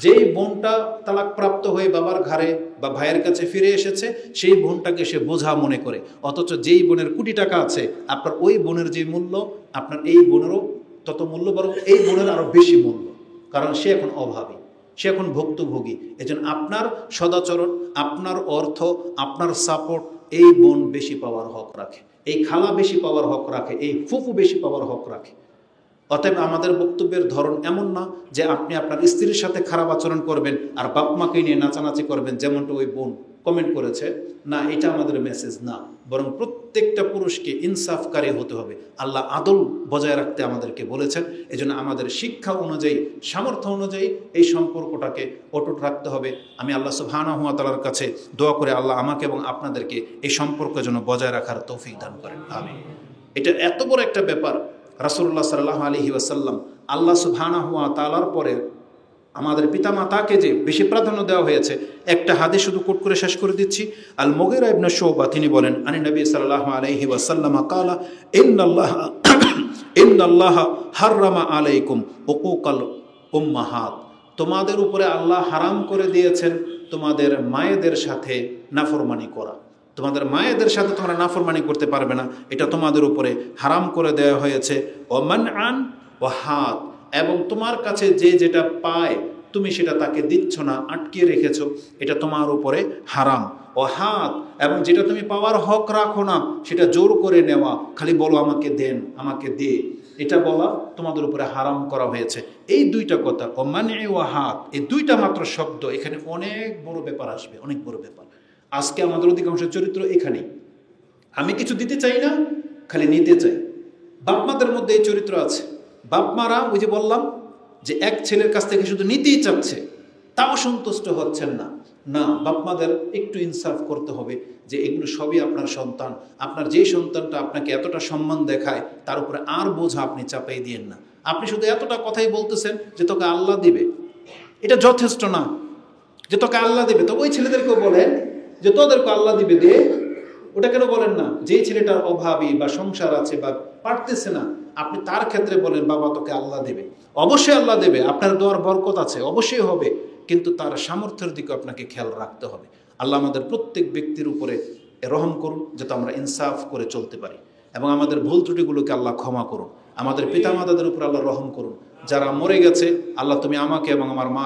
যেই বোনটা তালাক প্রাপ্ত হয়ে বাবার ঘরে বা ভাইয়ের কাছে ফিরে এসেছে, সেই বোনটাকে সে বোঝা মনে করে, অথচ যেই বোনের কোটি টাকা আছে, আপনার ওই বোনের যে মূল্য, আপনার এই বোনেরও তত মূল্য, বরং এই বোনের আরো বেশি মূল্য, কারণ সে এখন অভাবী, সে এখন ভুক্তভোগী। এজন্য আপনার সদাচরণ, আপনার অর্থ, আপনার সাপোর্ট এই বোন বেশি পাওয়ার হক রাখে, এই খালা বেশি পাওয়ার হক রাখে, এই ফুফু বেশি পাওয়ার হক রাখে। অতএব আমাদের বক্তব্যের ধরন এমন না যে আপনি আপনার স্ত্রীর সাথে খারাপ আচরণ করবেন আর বাপ মাকে নিয়ে নাচানাচি করবেন, যেমনটা ওই বোন কমেন্ট করেছে। না, এটা আমাদের মেসেজ না, বরং প্রত্যেকটা পুরুষকে ইনসাফকারী হতে হবে। আল্লাহ আদল বজায় রাখতে আমাদেরকে বলেছেন। এজন্য আমাদের শিক্ষা অনুযায়ী, সামর্থ্য অনুযায়ী এই সম্পর্কটাকে অটুট রাখতে হবে। আমি আল্লাহ সুবহানাহু ওয়া তাআলার কাছে দোয়া করে আল্লাহ আমাকে এবং আপনাদেরকে এই সম্পর্ক যেন বজায় রাখার তৌফিক দান করেন, আমিন। এটা এত বড় একটা ব্যাপার। রাসূলুল্লাহ সাল্লাল্লাহু আলাইহি ওয়াসাল্লাম, আল্লাহ সুবহানাহু ওয়া তাআলার পরে আমাদের পিতামাতাকে যে বেশি প্রাধান্য দেওয়া হয়েছে, একটা হাদিস শুধু কোট করে শেষ করে দিচ্ছি। আল মুগীরা ইবনে শুবা তিনি বলেন, আনি নবী সাল্লাল্লাহু আলাইহি ওয়াসাল্লাম ক্বালা ইন্নাল্লাহ হাররামা আলাইকুম উকুকাল উম্মাহাত, তোমাদের উপরে আল্লাহ হারাম করে দিয়েছেন তোমাদের মায়েদের সাথে নাফরমানি করা। তোমাদের মায়েদের সাথে তোমরা নাফরমানি করতে পারবে না, এটা তোমাদের উপরে হারাম করে দেওয়া হয়েছে। ওমান আন ও হাত, এবং তোমার কাছে যে যেটা পায় তুমি সেটা তাকে দিচ্ছ না, আটকে রেখেছো, এটা তোমার উপরে হারাম। ও হাত, এবং যেটা তুমি পাওয়ার হক রাখো না সেটা জোর করে নেওয়া, খালি বলো আমাকে দেন, আমাকে দে, এটা বলা তোমাদের উপরে হারাম করা হয়েছে। এই দুইটা কথা, ও মানে ও হাত, এই দুইটা মাত্র শব্দ, এখানে অনেক বড় ব্যাপার আসবে, অনেক বড় ব্যাপার। আজকে আমাদের অধিকাংশ চরিত্র এখানেই, আমি কিছু দিতে চাই না, খালি নিতে চাই। বাপমাদের মধ্যে এই চরিত্র আছে। বাপমারা ওই যে বললাম যে এক ছেলের কাছ থেকে শুধু নিতেই চাচ্ছে, তাও সন্তুষ্ট হচ্ছেন না। না, বাপমাদের একটু ইনসাফ করতে হবে যে এগুলো সবই আপনার সন্তান, আপনার যেই সন্তানটা আপনাকে এতটা সম্মান দেখায় তার উপরে আর বোঝা আপনি চাপাই দিয়েন না। আপনি শুধু এতটা কথাই বলতেছেন যে তোকে আল্লাহ দিবে, এটা যথেষ্ট না যে তোকে আল্লাহ দিবে। তো ওই ছেলেদেরকেও বলেন যে তোদেরকে আল্লাহ দিবে, দে। ওটা কেন বলেন না? যে ছেলেটার অভাবী বা সংসার আছে বা পারতেছে না, আপনি তার ক্ষেত্রে বলেন বাবা তোকে আল্লাহ দেবে। অবশ্যই আল্লাহ দেবে, আপনার দোয়ার বরকত আছে, অবশ্যই হবে, কিন্তু তার সামর্থ্যের দিকে আপনাকে খেয়াল রাখতে হবে। আল্লাহ আমাদের প্রত্যেক ব্যক্তির উপরে রহম করুন, যাতে আমরা ইনসাফ করে চলতে পারি, এবং আমাদের ভুল ত্রুটিগুলোকে আল্লাহ ক্ষমা করুন। আমাদের পিতামাতাদের উপর আল্লাহ রহম করুন। যারা মরে গেছে, আল্লাহ তুমি আমাকে এবং আমার মা